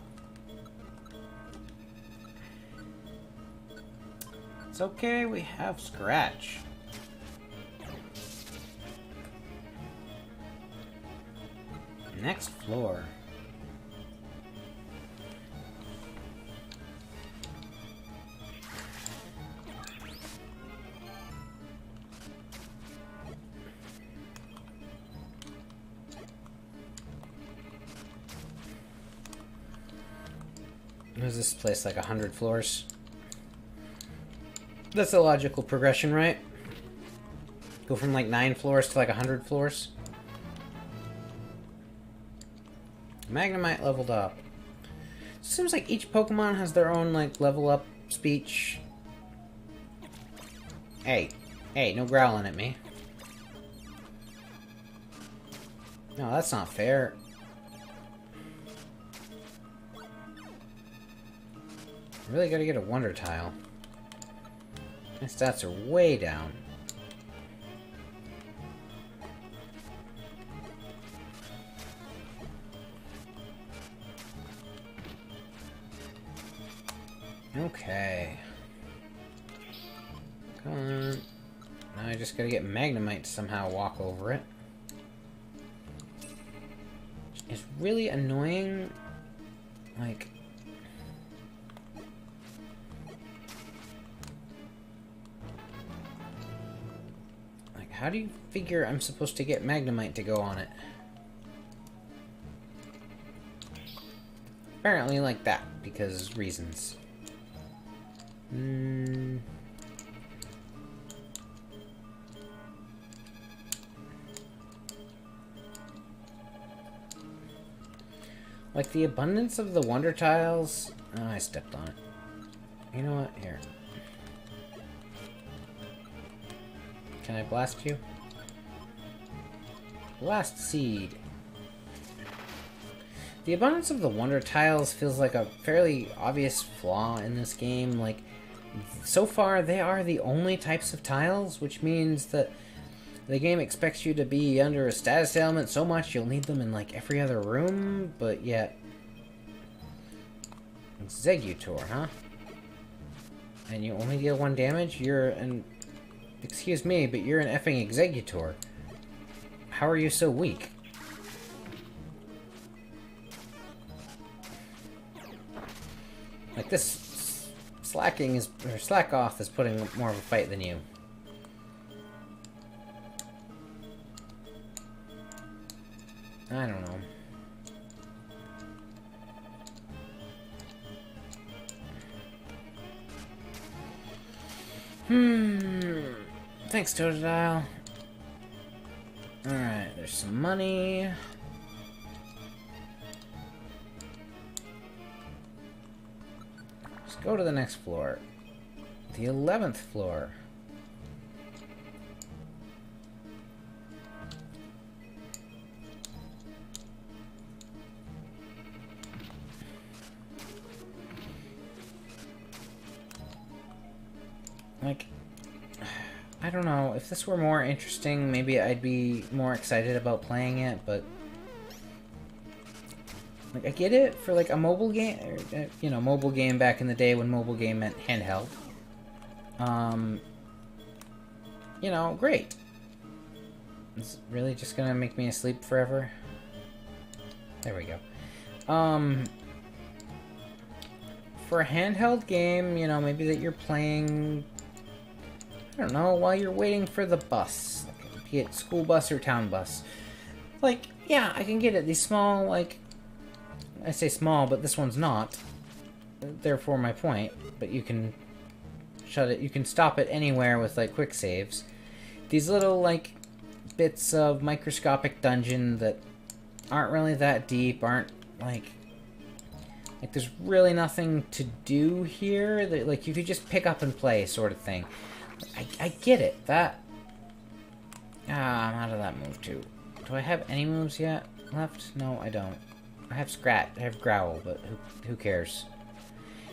It's okay, we have Scratch. Next floor. Is this place like 100 floors? That's a logical progression, right? Go from like 9 floors to like 100 floors. Magnemite leveled up. Seems like each Pokemon has their own like level up speech. Hey, no growling at me. No, that's not fair. Really gotta get a Wonder Tile. My stats are way down. Okay. Come on. Now I just gotta get Magnemite to somehow walk over it. It's really annoying. Like... how do you figure I'm supposed to get Magnemite to go on it? Apparently like that, because reasons. Like the abundance of the Wonder Tiles... oh, I stepped on it. You know what? Here. Can I blast you? Blast Seed. The abundance of the Wonder Tiles feels like a fairly obvious flaw in this game. Like, so far they are the only types of tiles, which means that the game expects you to be under a status ailment so much you'll need them in like every other room, but yet... Exeggutor, huh? And you only deal 1 damage? You're an... excuse me, but you're an effing Exeggutor. How are you so weak? Like this slacking is, or slack off is putting more of a fight than you. I don't know. Thanks, Totodile. Alright, there's some money. Let's go to the next floor. The 11th floor. Like, I don't know, if this were more interesting, maybe I'd be more excited about playing it, but... like, I get it for, like, a mobile game, or, you know, mobile game back in the day when mobile game meant handheld. You know, great. It's really just gonna make me asleep forever? There we go. For a handheld game, you know, maybe that you're playing... I don't know, while you're waiting for the bus. Like, be it school bus or town bus. Like, yeah, I can get it. These small, like... I say small, but this one's not. Therefore my point. But you can shut it. You can stop it anywhere with, like, quick saves. These little, like, bits of microscopic dungeon that aren't really that deep, aren't, like, there's really nothing to do here. That, like, you could just pick up and play sort of thing. I get it. That... I'm out of that move, too. Do I have any moves yet left? No, I don't. I have Scrat. I have Growl, but who cares?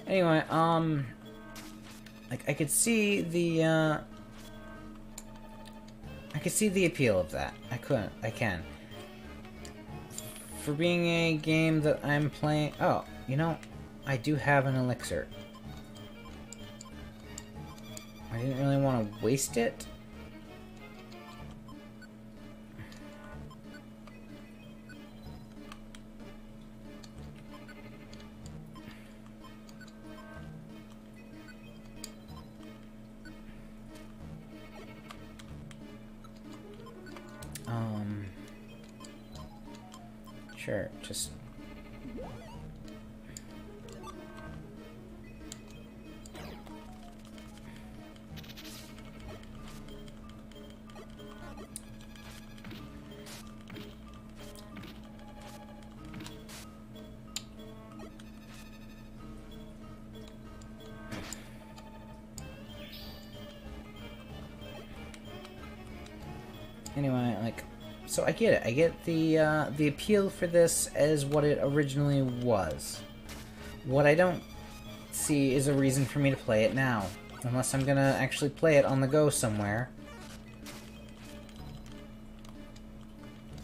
Anyway, I Like, I could see the, I could see the appeal of that. I can. For being a game that I'm playing... Oh, you know, I do have an elixir. I didn't really want to waste it. Sure, just... Anyway, like... So I get it. I get the appeal for this as what it originally was. What I don't see is a reason for me to play it now. Unless I'm gonna actually play it on the go somewhere.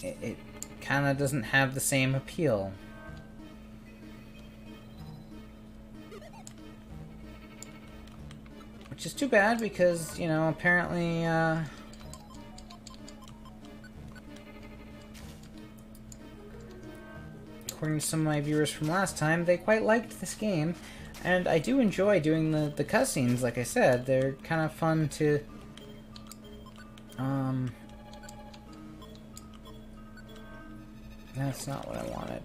It kinda doesn't have the same appeal. Which is too bad because, you know, apparently, according to some of my viewers from last time, they quite liked this game. And I do enjoy doing the cutscenes, like I said. They're kind of fun to... That's not what I wanted.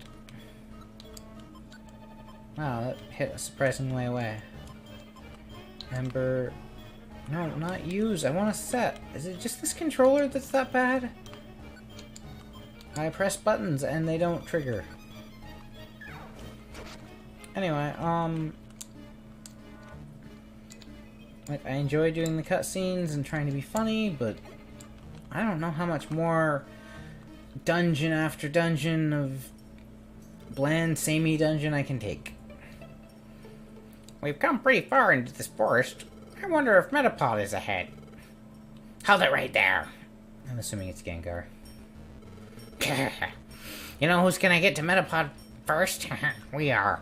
Wow, that hit a surprising way away. Ember... No, not use. I want to set. Is it just this controller that's that bad? I press buttons and they don't trigger. Anyway, like, I enjoy doing the cutscenes and trying to be funny, but I don't know how much more dungeon after dungeon of bland, samey dungeon I can take. We've come pretty far into this forest. I wonder if Metapod is ahead. Hold it right there. I'm assuming it's Gengar. You know who's gonna get to Metapod first? We are.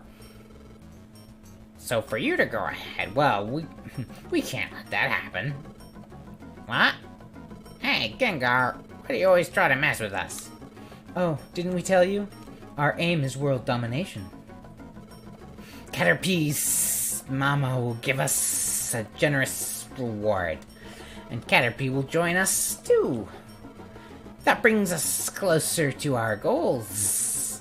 So for you to go ahead, well, we can't let that happen. What? Hey, Gengar, why do you always try to mess with us? Oh, didn't we tell you? Our aim is world domination. Caterpie's mama will give us a generous reward. And Caterpie will join us, too. That brings us closer to our goals.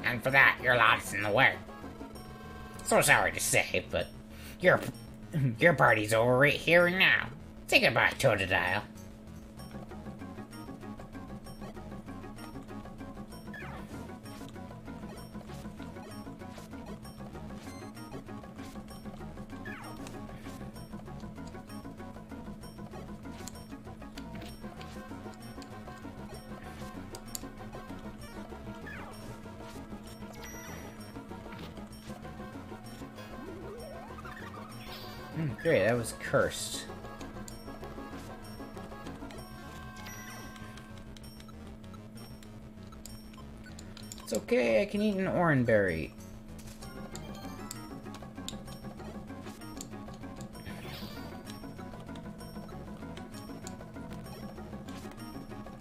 And for that, your lot's in the way. So sorry to say, but your party's over right here and now. Say goodbye, Totodile. Great, that was cursed. It's okay, I can eat an orange berry.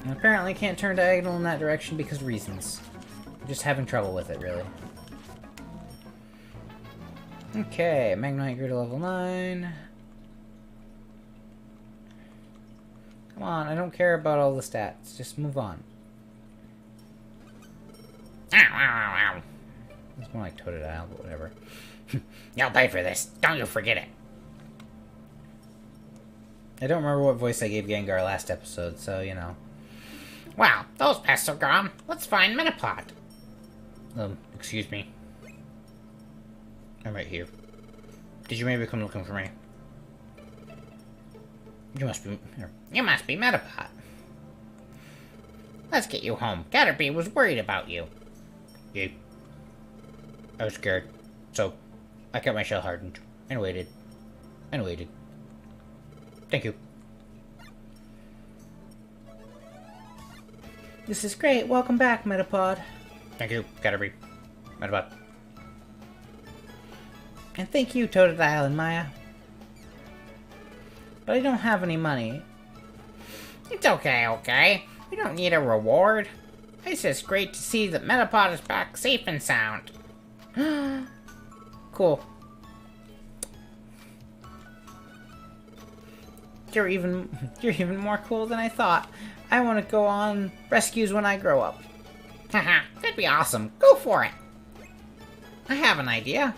And apparently can't turn diagonal in that direction because of reasons. I'm just having trouble with it, really. Okay, Magnemite grew to level 9. Come on, I don't care about all the stats. Just move on. It's more like Totodile, but whatever. You'll pay for this. Don't you forget it. I don't remember what voice I gave Gengar last episode, so, you know. Well, those pests are gone. Let's find Metapod. Excuse me. I'm right here. Did you maybe come looking for me? You must be here. You must be Metapod. Let's get you home. Caterpie was worried about you. Yeah. I was scared, so I kept my shell hardened. And waited. And waited. Thank you. This is great. Welcome back, Metapod. Thank you, Caterpie. Metapod. And thank you, Totodile and Maya. But I don't have any money. It's okay, okay. We don't need a reward. It's just great to see that Metapod is back safe and sound. Cool. You're even more cool than I thought. I want to go on rescues when I grow up. Haha, that'd be awesome. Go for it. I have an idea.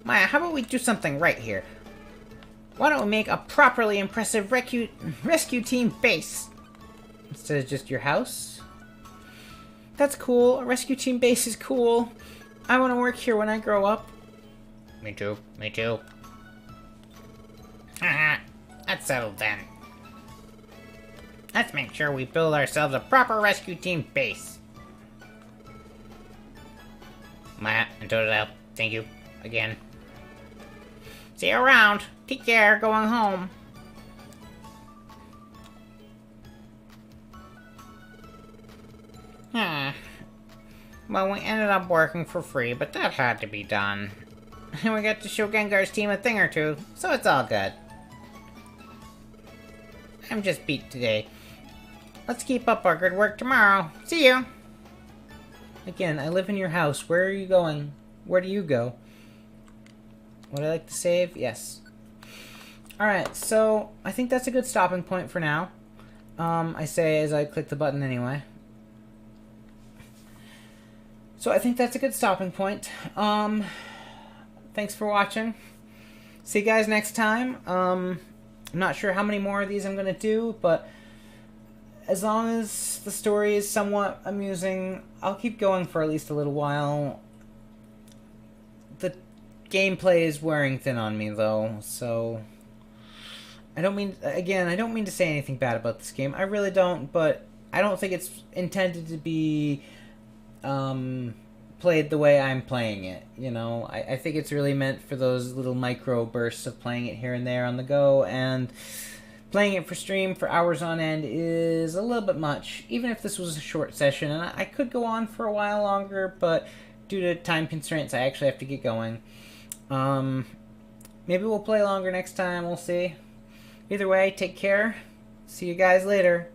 Maya, how about we do something right here? Why don't we make a properly impressive rescue team base? Instead of just your house? That's cool. A rescue team base is cool. I want to work here when I grow up. Me too. Me too. Haha, that's settled then. Let's make sure we build ourselves a proper rescue team base. Maya and Totodile, thank you again. See you around. Take care, going home. Well, we ended up working for free, but that had to be done. And we got to show Gengar's team a thing or two, so it's all good. I'm just beat today. Let's keep up our good work tomorrow. See you! Again, I live in your house. Where are you going? Where do you go? Would I like to save? Yes. Alright, so I think that's a good stopping point for now. I say as I click the button anyway. So I think that's a good stopping point. Thanks for watching. See you guys next time. I'm not sure how many more of these I'm going to do, but as long as the story is somewhat amusing, I'll keep going for at least a little while. The gameplay is wearing thin on me, though, so I don't mean to say anything bad about this game. I really don't, but I don't think it's intended to be played the way I'm playing it, you know? I think it's really meant for those little micro bursts of playing it here and there on the go, and playing it for stream for hours on end is a little bit much, even if this was a short session, and I could go on for a while longer, but due to time constraints, I actually have to get going. Maybe we'll play longer next time, we'll see. Either way, take care. See you guys later.